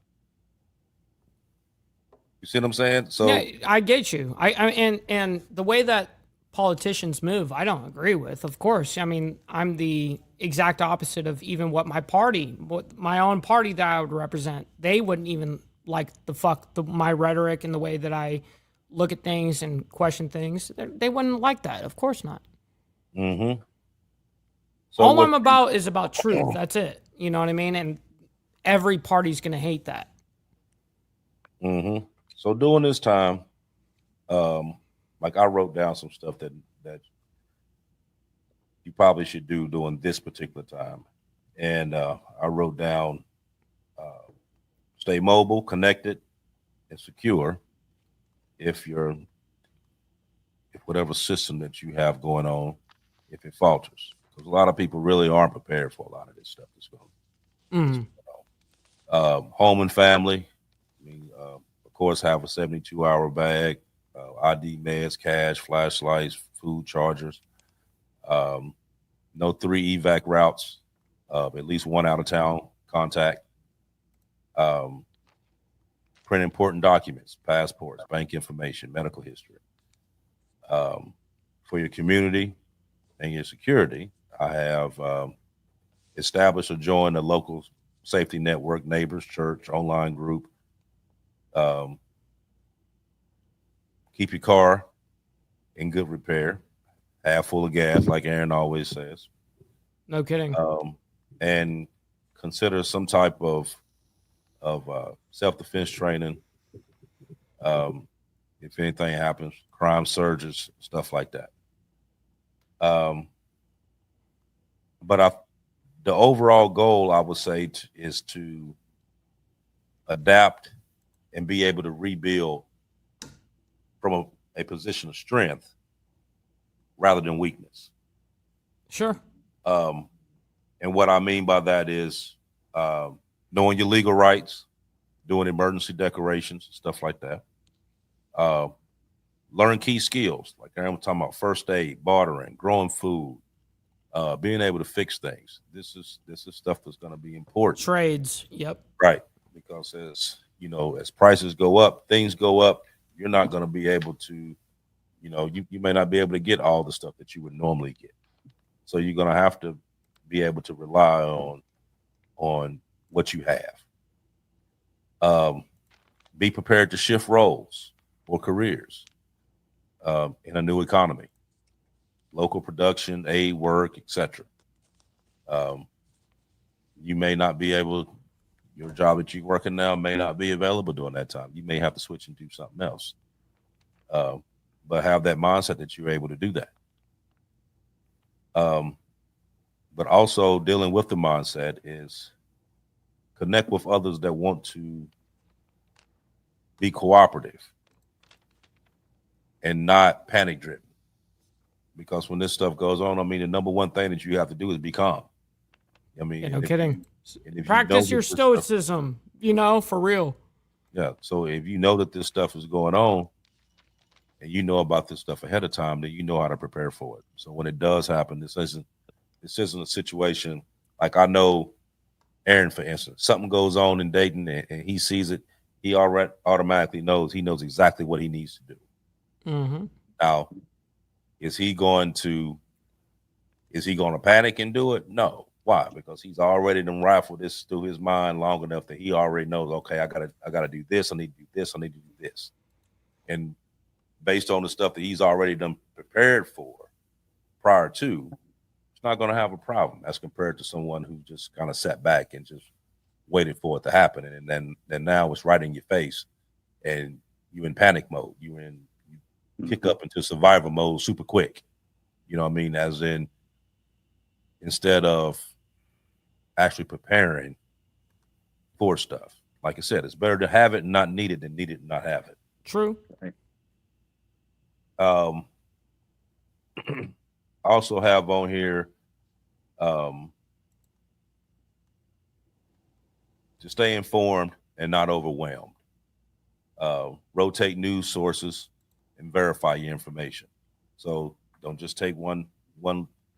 [SPEAKER 3] You see what I'm saying? So
[SPEAKER 5] Yeah, I get you. And the way that politicians move, I don't agree with. Of course, I mean, I'm the exact opposite of even what my own party that I would represent. They wouldn't even like my rhetoric and the way that I look at things and question things. They wouldn't like that. Of course not.
[SPEAKER 3] so
[SPEAKER 5] All
[SPEAKER 3] what
[SPEAKER 5] I'm about is about truth. That's it. You know what I mean? And every party's gonna hate that.
[SPEAKER 3] So during this time, like I wrote down some stuff that you probably should do during this particular time. And I wrote down stay mobile, connected, and secure if whatever system that you have going on, if it falters. Because a lot of people really aren't prepared for a lot of this stuff that's going on. Home and family. I mean, of course, have a 72-hour bag, ID, meds, cash, flashlights, food chargers. No 3 evac routes, at least 1 out of town contact. Print important documents, passports, bank information, medical history. For your community and your security, I have establish or join a local safety network, neighbors, church, online group. Keep your car in good repair, half full of gas, like Aaron always says.
[SPEAKER 5] No kidding.
[SPEAKER 3] And consider some type of self-defense training. If anything happens, crime surges, stuff like that. But the overall goal, I would say, is to adapt and be able to rebuild from a position of strength rather than weakness.
[SPEAKER 5] Sure.
[SPEAKER 3] And what I mean by that is knowing your legal rights, doing emergency declarations, stuff like that. Learn key skills, like Aaron was talking about, first aid, bartering, growing food, being able to fix things. This is stuff that's going to be important.
[SPEAKER 5] Trades. Yep.
[SPEAKER 3] Right. Because as prices go up, things go up, you're not going to be able to, you may not be able to get all the stuff that you would normally get. So you're going to have to be able to rely on what you have. Be prepared to shift roles or careers in a new economy, local production, aid work, etc. You may not be able, your job that you're working now may not be available during that time. You may have to switch and do something else. But have that mindset that you're able to do that. But also dealing with the mindset is connect with others that want to be cooperative and not panic driven. Because when this stuff goes on, I mean, the number one thing that you have to do is be calm. I mean,
[SPEAKER 5] no kidding.
[SPEAKER 3] If
[SPEAKER 5] Practice your stoicism, for real.
[SPEAKER 3] Yeah. So if you know that this stuff is going on and you know about this stuff ahead of time, then you know how to prepare for it. So when it does happen, this isn't a situation like, I know Aaron, for instance, something goes on in Dayton and he sees it, he already automatically knows exactly what he needs to do.
[SPEAKER 5] Mm-hmm.
[SPEAKER 3] Now, is he going to panic and do it? No. Why? Because he's already done rifled this through his mind long enough that he already knows, okay, I gotta do this, I need to do this, I need to do this. And based on the stuff that he's already done prepared for prior to, it's not gonna have a problem as compared to someone who just kind of sat back and just waited for it to happen. And then now it's right in your face and you're in panic mode. You kick up into survival mode super quick. You know what I mean? As in, instead of actually preparing for stuff. Like I said, it's better to have it and not need it than need it and not have it.
[SPEAKER 5] True.
[SPEAKER 3] I also have on here to stay informed and not overwhelmed. Rotate news sources and verify your information. So don't just take one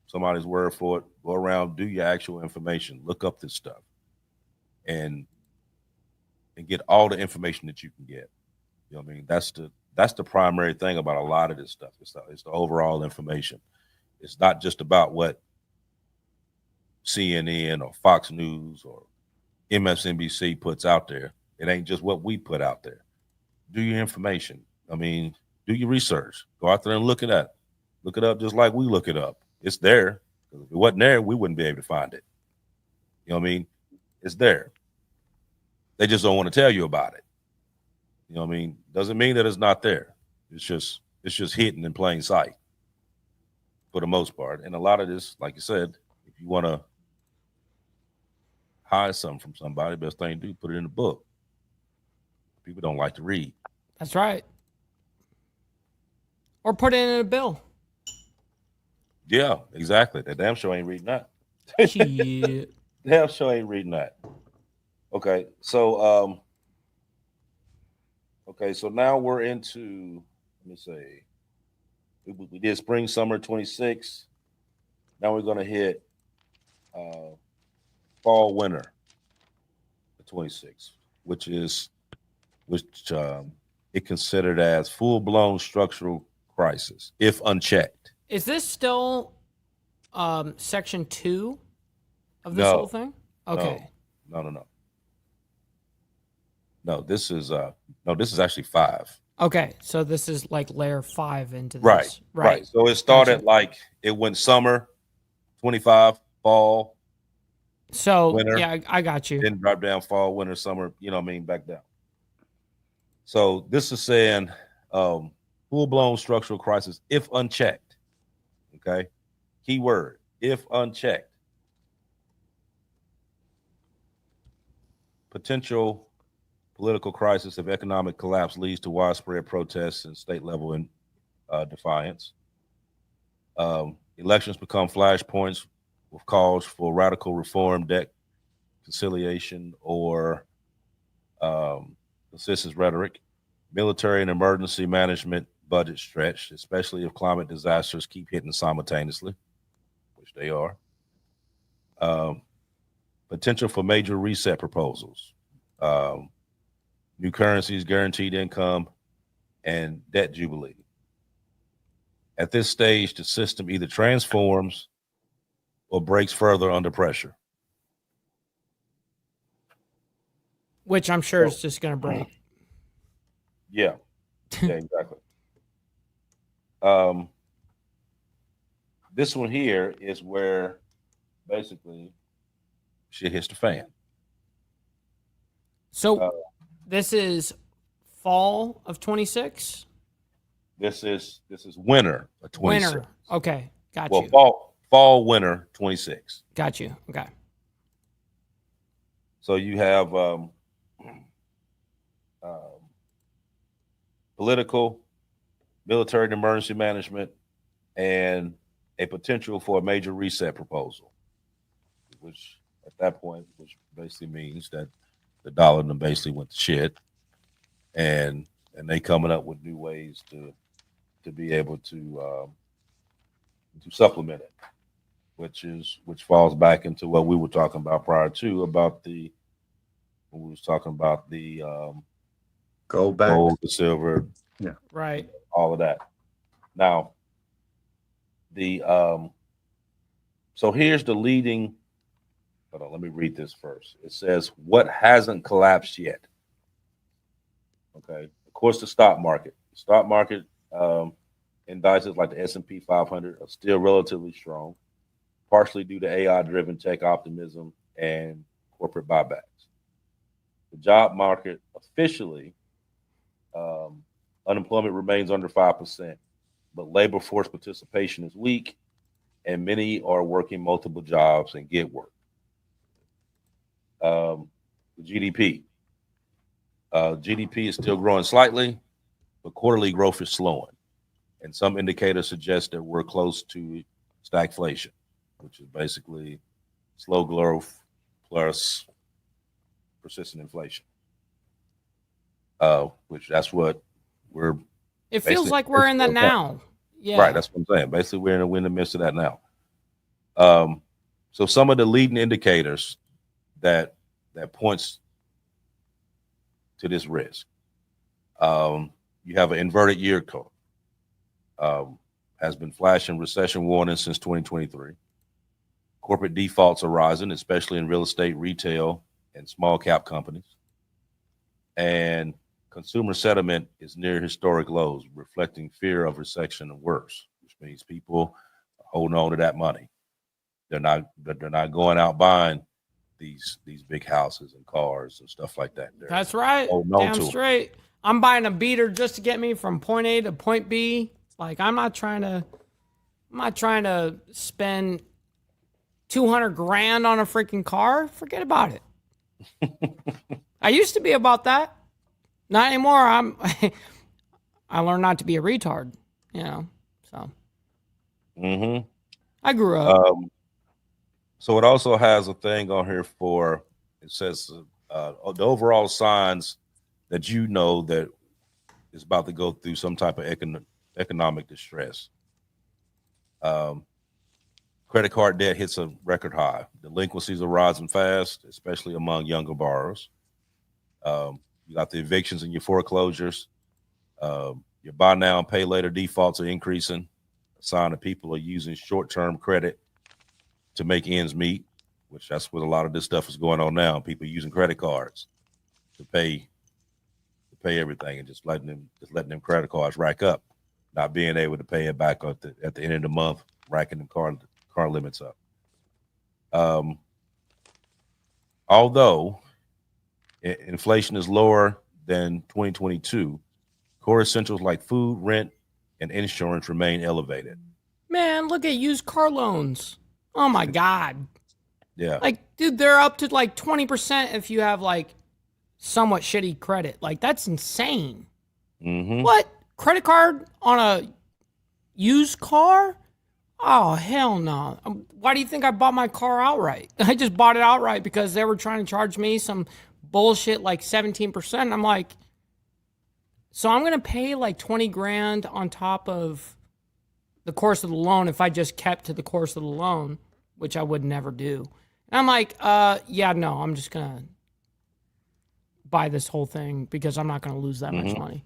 [SPEAKER 3] somebody's word for it. Go around, do your actual information, look up this stuff, and get all the information that you can get. You know what I mean? That's the primary thing about a lot of this stuff. It's the overall information. It's not just about what CNN or Fox News or MSNBC puts out there. It ain't just what we put out there. Do your information. I mean, do your research. Go out there and look it up. Look it up just like we look it up. It's there. If it wasn't there, we wouldn't be able to find it. You know what I mean? It's there. They just don't want to tell you about it. You know what I mean? Doesn't mean that it's not there. It's just hidden in plain sight for the most part. And a lot of this, like you said, if you want to hide something from somebody, best thing to do, put it in a book. People don't like to read.
[SPEAKER 5] That's right. Or put it in a bill.
[SPEAKER 3] Yeah, exactly. That damn show ain't reading that.
[SPEAKER 5] Shit.
[SPEAKER 3] Damn show ain't reading that. Okay, so so now we're into, let me see. We did spring, summer 26. Now we're gonna hit fall, winter 26, which it considered as full-blown structural crisis if unchecked.
[SPEAKER 5] Is this still section 2 of this whole thing? Okay.
[SPEAKER 3] No, this is actually 5.
[SPEAKER 5] Okay, so this is like layer 5 into this.
[SPEAKER 3] Right. So it started like it went summer 25, fall.
[SPEAKER 5] So
[SPEAKER 3] winter,
[SPEAKER 5] yeah, I got you.
[SPEAKER 3] Then drop down fall, winter, summer, you know what I mean, back down. So this is saying full-blown structural crisis if unchecked. Okay. Key word, if unchecked. Potential political crisis if economic collapse leads to widespread protests and state level in defiance. Elections become flashpoints with calls for radical reform, debt conciliation, or consistent rhetoric. Military and emergency management budget stretched, especially if climate disasters keep hitting simultaneously, which they are. Potential for major reset proposals. New currencies, guaranteed income, and debt jubilee. At this stage, the system either transforms or breaks further under pressure.
[SPEAKER 5] Which I'm sure is just going to break.
[SPEAKER 3] Yeah, exactly. This one here is where basically shit hits the fan.
[SPEAKER 5] So this is fall of 26?
[SPEAKER 3] This is winter of 26.
[SPEAKER 5] Winter. Okay, got
[SPEAKER 3] well,
[SPEAKER 5] you.
[SPEAKER 3] Fall, winter 26.
[SPEAKER 5] Got you. Okay.
[SPEAKER 3] So you have political, military and emergency management, and a potential for a major reset proposal, which at that point, which basically means that the dollar basically went to shit, and they coming up with new ways to be able to supplement it, which falls back into what we were talking about prior to about when we was talking about the
[SPEAKER 4] Gold,
[SPEAKER 3] the silver,
[SPEAKER 4] yeah,
[SPEAKER 5] right,
[SPEAKER 3] all of that. Now, so here's the leading. Hold on, let me read this first. It says, what hasn't collapsed yet? Okay. Of course, the stock market. The stock market indices like the S&P 500 are still relatively strong, partially due to AI-driven tech optimism and corporate buybacks. The job market officially, unemployment remains under 5%, but labor force participation is weak, and many are working multiple jobs and get work. The GDP. GDP is still growing slightly, but quarterly growth is slowing. And some indicators suggest that we're close to stagflation, which is basically slow growth plus persistent inflation. Which that's what we're.
[SPEAKER 5] It feels like we're in the now. Yeah.
[SPEAKER 3] Right. That's what I'm saying. Basically, we're in the midst of that now. So some of the leading indicators that points to this risk. You have an inverted yield curve. Has been flashing recession warnings since 2023. Corporate defaults are rising, especially in real estate, retail, and small cap companies. And consumer sentiment is near historic lows, reflecting fear of recession and worse, which means people are holding on to that money. They're not going out buying these big houses and cars and stuff like that.
[SPEAKER 5] That's right. Damn straight. I'm buying a beater just to get me from point A to point B. Like I'm not trying to spend 200 grand on a freaking car. Forget about it. I used to be about that. Not anymore. I learned not to be a retard, so. I grew up.
[SPEAKER 3] So it also has a thing on here it says the overall signs that that is about to go through some type of economic distress. Credit card debt hits a record high. Delinquencies are rising fast, especially among younger borrowers. You got the evictions and your foreclosures. Your buy now and pay later defaults are increasing. A sign that people are using short-term credit to make ends meet, which that's what a lot of this stuff is going on now. People using credit cards to pay everything and just letting them credit cards rack up, not being able to pay it back at the end of the month, racking them car limits up. Although inflation is lower than 2022, core essentials like food, rent, and insurance remain elevated.
[SPEAKER 5] Man, look at used car loans. Oh my God.
[SPEAKER 3] Yeah.
[SPEAKER 5] Like, dude, they're up to like 20% if you have like somewhat shitty credit. Like, that's insane. What? Credit card on a used car? Oh, hell no. Why do you think I bought my car outright? I just bought it outright because they were trying to charge me some bullshit like 17%. I'm like, so I'm going to pay like 20 grand on top of the course of the loan if I just kept to the course of the loan, which I would never do. And I'm like, yeah, no, I'm just going to buy this whole thing because I'm not going to lose that much money.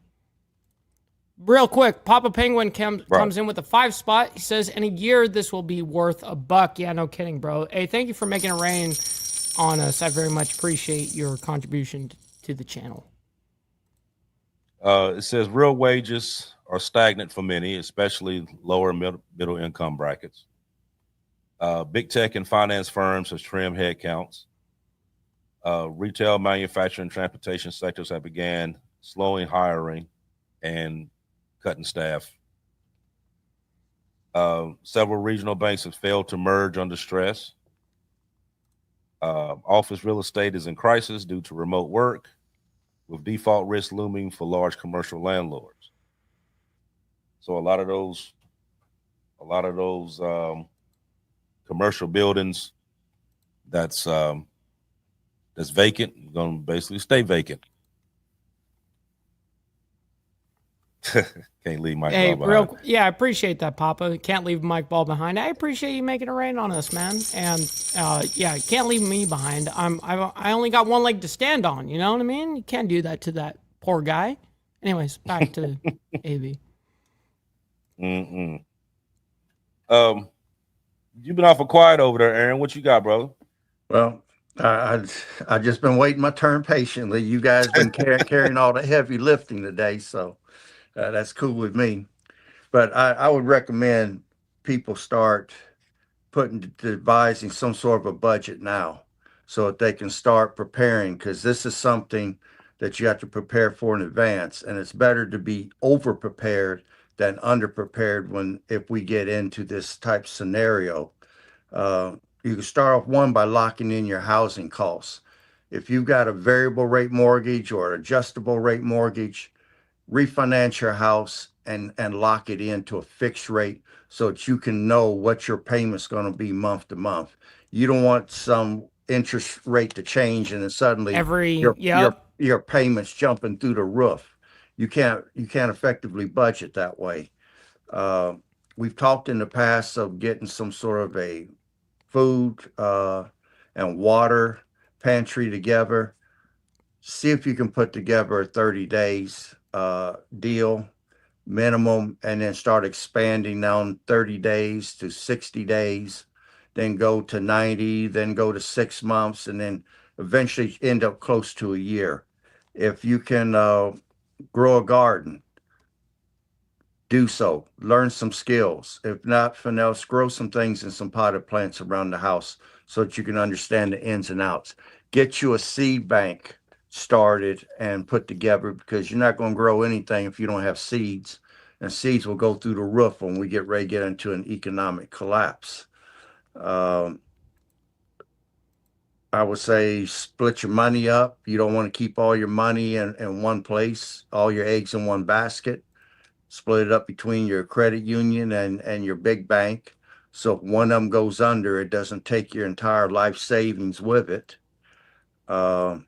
[SPEAKER 5] Real quick, Papa Penguin comes in with a 5 spot. He says, in a year, this will be worth $1. Yeah, no kidding, bro. Hey, thank you for making it rain on us. I very much appreciate your contribution to the channel.
[SPEAKER 3] It says real wages are stagnant for many, especially lower middle income brackets. Big tech and finance firms have trimmed headcounts. Retail, manufacturing, and transportation sectors have began slowing hiring and cutting staff. Several regional banks have failed to merge under stress. Office real estate is in crisis due to remote work, with default risk looming for large commercial landlords. So a lot of those commercial buildings that's vacant are going to basically stay vacant. Can't leave Mike Ball behind.
[SPEAKER 5] I appreciate that, Papa. Can't leave Mike Ball behind. I appreciate you making it rain on us, man. And can't leave me behind. I only got one leg to stand on. You know what I mean? You can't do that to that poor guy. Anyways, back to AB.
[SPEAKER 3] You've been awful quiet over there, Aaron. What you got, brother?
[SPEAKER 4] Well, I've just been waiting my turn patiently. You guys been carrying all the heavy lifting today, so that's cool with me. But I would recommend people start devising some sort of a budget now so that they can start preparing, because this is something that you have to prepare for in advance. And it's better to be over prepared than under prepared if we get into this type scenario. You can start off by locking in your housing costs. If you've got a variable rate mortgage or adjustable rate mortgage, refinance your house and lock it into a fixed rate so that you can know what your payment's going to be month to month. You don't want some interest rate to change and then suddenly your payments jumping through the roof. You can't effectively budget that way. We've talked in the past of getting some sort of a food and water pantry together. See if you can put together a 30 days deal minimum, and then start expanding down 30 days to 60 days, then go to 90, then go to 6 months, and then eventually end up close to a year. If you can grow a garden, do so. Learn some skills. If not, for else, grow some things and some potted plants around the house so that you can understand the ins and outs. Get you a seed bank started and put together, because you're not going to grow anything if you don't have seeds. And seeds will go through the roof when we get ready to get into an economic collapse. Um, I would say split your money up. You don't want to keep all your money in one place, all your eggs in one basket. Split it up between your credit union and your big bank. So if one of them goes under, it doesn't take your entire life savings with it. Um,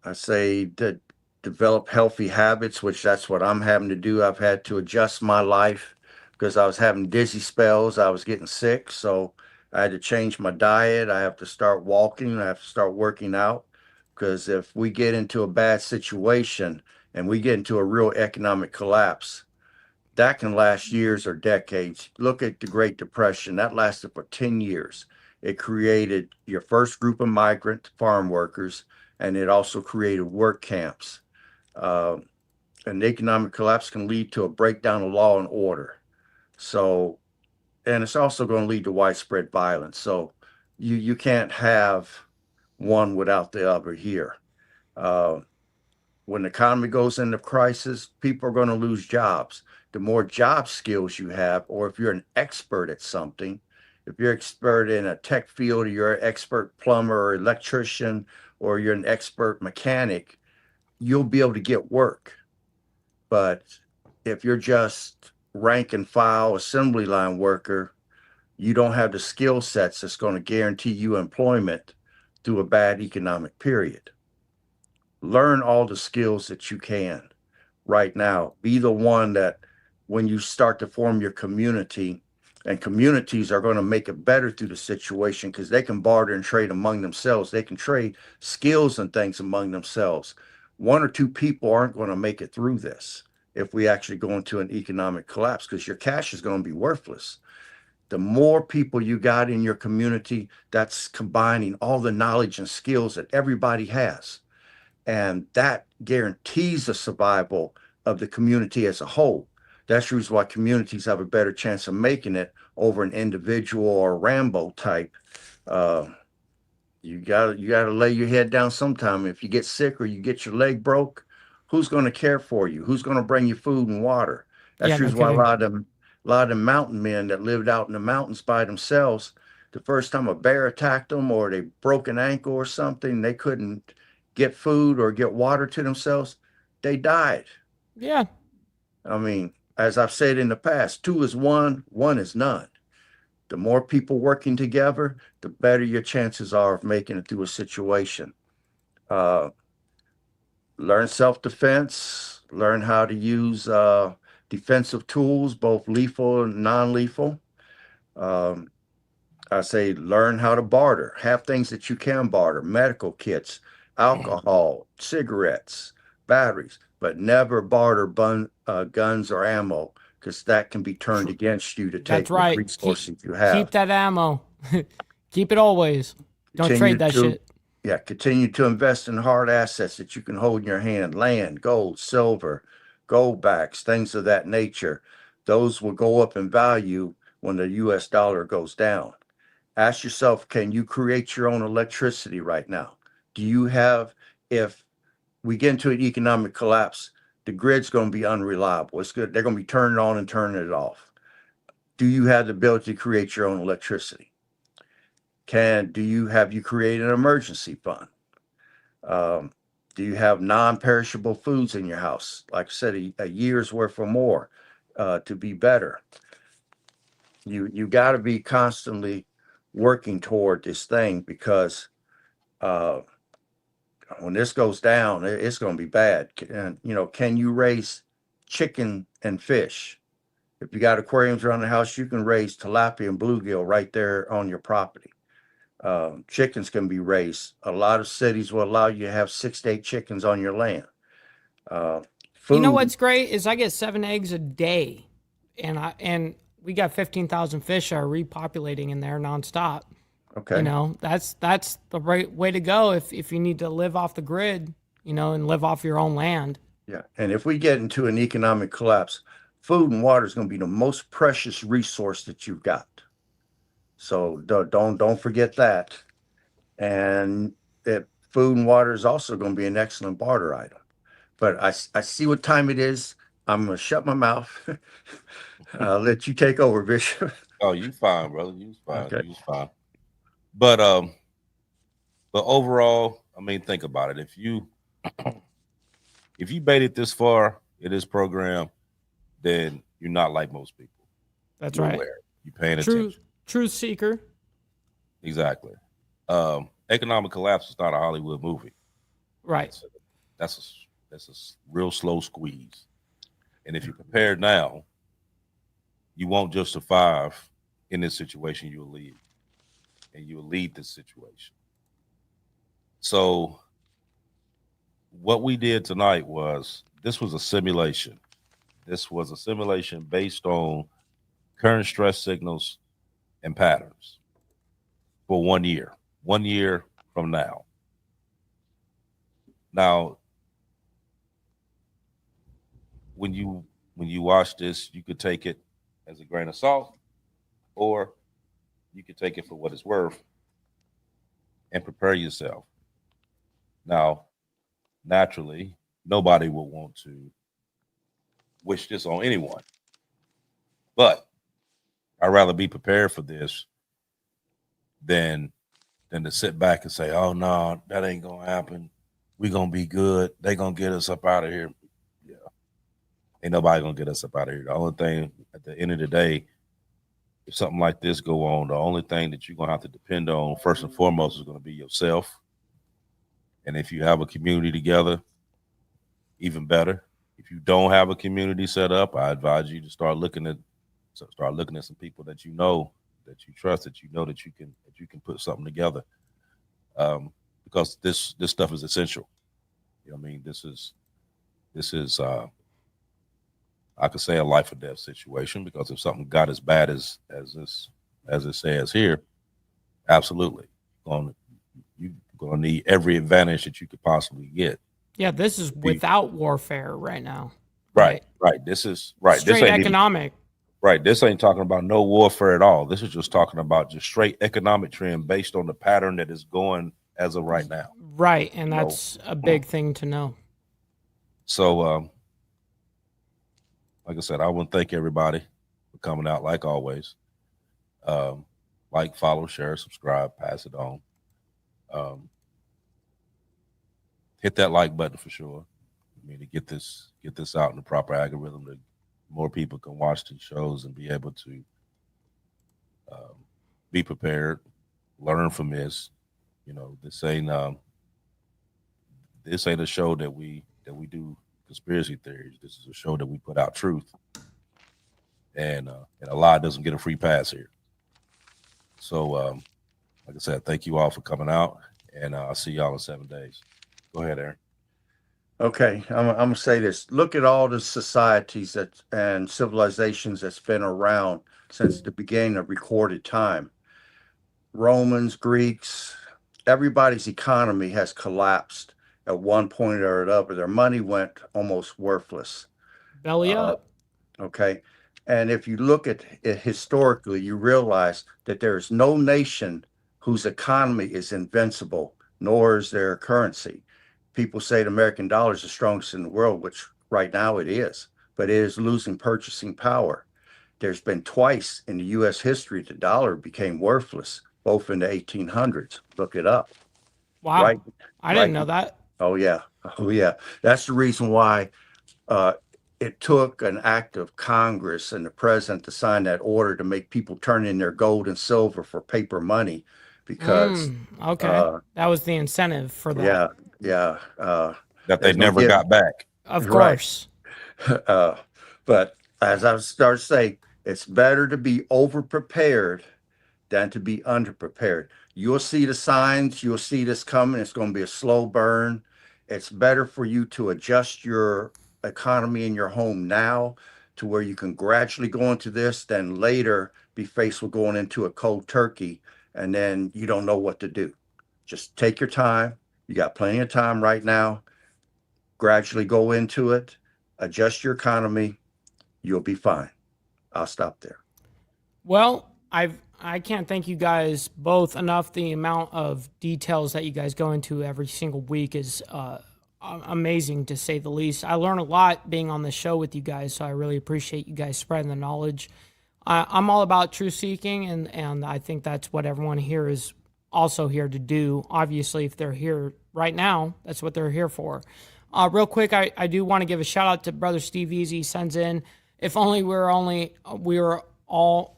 [SPEAKER 4] I say that develop healthy habits, which that's what I'm having to do. I've had to adjust my life because I was having dizzy spells. I was getting sick. So I had to change my diet. I have to start walking. I have to start working out, because if we get into a bad situation and we get into a real economic collapse, that can last years or decades. Look at the Great Depression. That lasted for 10 years. It created your first group of migrant farm workers, and it also created work camps. Uh, an economic collapse can lead to a breakdown of law and order. So, and it's also going to lead to widespread violence. So you can't have one without the other here. Uh, when the economy goes into crisis, people are going to lose jobs. The more job skills you have, or if you're an expert at something, if you're expert in a tech field, or you're an expert plumber or electrician, or you're an expert mechanic, you'll be able to get work. But if you're just rank and file assembly line worker, you don't have the skill sets that's going to guarantee you employment through a bad economic period. Learn all the skills that you can right now. Be the one that, when you start to form your community, and communities are going to make it better through the situation because they can barter and trade among themselves. They can trade skills and things among themselves. One or two people aren't going to make it through this if we actually go into an economic collapse, because your cash is going to be worthless. The more people you got in your community, that's combining all the knowledge and skills that everybody has. And that guarantees the survival of the community as a whole. That's the reason why communities have a better chance of making it over an individual or Rambo type. Uh, you gotta lay your head down sometime. If you get sick or you get your leg broke, who's going to care for you? Who's going to bring you food and water? That's
[SPEAKER 5] Yeah,
[SPEAKER 4] the
[SPEAKER 5] no
[SPEAKER 4] reason why
[SPEAKER 5] kidding.
[SPEAKER 4] a lot of them mountain men that lived out in the mountains by themselves, the first time a bear attacked them or they broke an ankle or something, they couldn't get food or get water to themselves, they died.
[SPEAKER 5] Yeah.
[SPEAKER 4] I mean, as I've said in the past, two is one is none. The more people working together, the better your chances are of making it through a situation. Uh, Learn self-defense, learn how to use defensive tools, both lethal and non-lethal. Um, I say learn how to barter, have things that you can barter, medical kits, alcohol, cigarettes, batteries, but never barter guns or ammo, because that can be turned against you to
[SPEAKER 5] That's
[SPEAKER 4] take what
[SPEAKER 5] right.
[SPEAKER 4] resources you
[SPEAKER 5] Keep
[SPEAKER 4] have.
[SPEAKER 5] that ammo. Keep it always. Don't trade
[SPEAKER 4] Continue
[SPEAKER 5] that
[SPEAKER 4] to,
[SPEAKER 5] shit.
[SPEAKER 4] yeah, continue to invest in hard assets that you can hold in your hand, land, gold, silver, gold backs, things of that nature. Those will go up in value when the US dollar goes down. Ask yourself, can you create your own electricity right now? Do you have, if we get into an economic collapse, the grid's going to be unreliable. It's good. They're going to be turning it on and turning it off. Do you have the ability to create your own electricity? Have you created an emergency fund? Um, do you have non-perishable foods in your house? Like I said, a year's worth or more to be better. You got to be constantly working toward this thing, because uh, when this goes down, it's going to be bad. And can you raise chicken and fish? If you got aquariums around the house, you can raise tilapia and bluegill right there on your property. Chickens can be raised. A lot of cities will allow you to have 6 to 8 chickens on your land.
[SPEAKER 5] You know
[SPEAKER 4] Food,
[SPEAKER 5] what's great is I get 7 eggs a day, and we got 15,000 fish that are repopulating in there nonstop.
[SPEAKER 4] okay.
[SPEAKER 5] You know, that's the right way to go if you need to live off the grid, you know, and live off your own land.
[SPEAKER 4] Yeah, and if we get into an economic collapse, food and water is going to be the most precious resource that you've got. So don't forget that. And food and water is also going to be an excellent barter item. But I see what time it is. I'm going to shut my mouth. Let you take over, Bishop.
[SPEAKER 3] Oh, you fine, brother. You fine.
[SPEAKER 4] Okay.
[SPEAKER 3] You fine. But overall, I mean, think about it. If you made it this far in this program, then you're not like most people.
[SPEAKER 5] That's
[SPEAKER 3] You're
[SPEAKER 5] right.
[SPEAKER 3] aware. You're paying attention.
[SPEAKER 5] Truth seeker.
[SPEAKER 3] Exactly. Economic collapse is not a Hollywood movie.
[SPEAKER 5] Right.
[SPEAKER 3] That's a real slow squeeze. And if you're prepared now, you won't just survive in this situation. You'll lead, and you'll lead this situation. So what we did tonight this was a simulation. This was a simulation based on current stress signals and patterns for 1 year. 1 year from now. Now, when you watch this, you could take it as a grain of salt, or you could take it for what it's worth and prepare yourself. Now, naturally, nobody will want to wish this on anyone, but I'd rather be prepared for this than to sit back and say, oh no, that ain't gonna happen. We're gonna be good. They gonna get us up out of here. Yeah. Ain't nobody gonna get us up out of here. The only thing at the end of the day, if something like this go on, the only thing that you're gonna have to depend on first and foremost is gonna be yourself. And if you have a community together, even better. If you don't have a community set up, I advise you to start looking at some people that you know, that you trust, that you know that you can put something together. Because this stuff is essential. You know what I mean? This is I could say a life or death situation, because if something got as bad as it says here, absolutely. You're gonna need every advantage that you could possibly get.
[SPEAKER 5] Yeah, this is without warfare right now.
[SPEAKER 3] Right. This is right.
[SPEAKER 5] Straight
[SPEAKER 3] this ain't
[SPEAKER 5] economic.
[SPEAKER 3] Right. This ain't talking about no warfare at all. This is just talking about just straight economic trend based on the pattern that is going as of right now.
[SPEAKER 5] Right. And that's a big thing to know.
[SPEAKER 3] So, like I said, I want to thank everybody for coming out, like always. Like, follow, share, subscribe, pass it on. Hit that like button for sure. I mean, to get this out in the proper algorithm, that more people can watch these shows and be able to be prepared, learn from this. You know, this ain't a show that we do conspiracy theories. This is a show that we put out truth, and a lie doesn't get a free pass here. So, like I said, thank you all for coming out, and I'll see y'all in 7 days. Go ahead, Aaron.
[SPEAKER 4] Okay, I'm gonna say this. Look at all the societies and civilizations that's been around since the beginning of recorded time. Romans, Greeks, everybody's economy has collapsed at one point or another. Their money went almost worthless.
[SPEAKER 5] Belly up.
[SPEAKER 4] Okay, and if you look at it historically, you realize that there is no nation whose economy is invincible, nor is there a currency. People say the American dollar is the strongest in the world, which right now it is, but it is losing purchasing power. There's been twice in the U.S. history the dollar became worthless, both in the 1800s. Look it up.
[SPEAKER 5] Wow.
[SPEAKER 4] Right.
[SPEAKER 5] I didn't know that.
[SPEAKER 4] Oh, yeah. Oh, yeah. That's the reason why it took an act of Congress and the president to sign that order to make people turn in their gold and silver for paper money, because
[SPEAKER 5] okay, that was the incentive for that.
[SPEAKER 4] that
[SPEAKER 3] they never got back.
[SPEAKER 5] Of course.
[SPEAKER 4] But As I start to say, it's better to be over prepared than to be underprepared. You'll see the signs, you'll see this coming. It's going to be a slow burn. It's better for you to adjust your economy in your home now to where you can gradually go into this than later be faced with going into a cold turkey and then you don't know what to do. Just take your time. You got plenty of time right now. Gradually go into it, adjust your economy. You'll be fine. I'll stop there.
[SPEAKER 5] Well, I can't thank you guys both enough. The amount of details that you guys go into every single week is amazing, to say the least. I learn a lot being on the show with you guys, so I really appreciate you guys spreading the knowledge. I'm all about truth seeking, and I think that's what everyone here is also here to do. Obviously, if they're here right now, that's what they're here for. Real quick, I do want to give a shout out to Brother Steve Easy. Sends in, if only we were all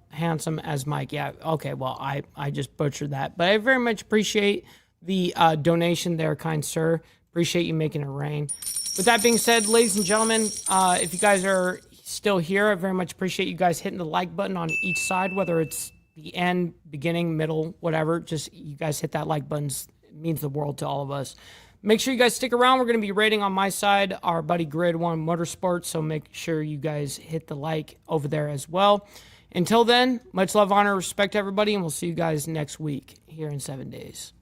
[SPEAKER 5] handsome as Mike. Yeah, okay, well, I just butchered that. But I very much appreciate the donation there, kind sir. Appreciate you making it rain. With that being said, ladies and gentlemen, if you guys are still here, I very much appreciate you guys hitting the like button on each side, whether it's the end, beginning, middle, whatever. Just you guys hit that like button. It means the world to all of us. Make sure you guys stick around. We're going to be rating on my side our buddy Grid One Motorsports, so make sure you guys hit the like over there as well. Until then, much love, honor, respect, everybody, and we'll see you guys next week here in 7 days.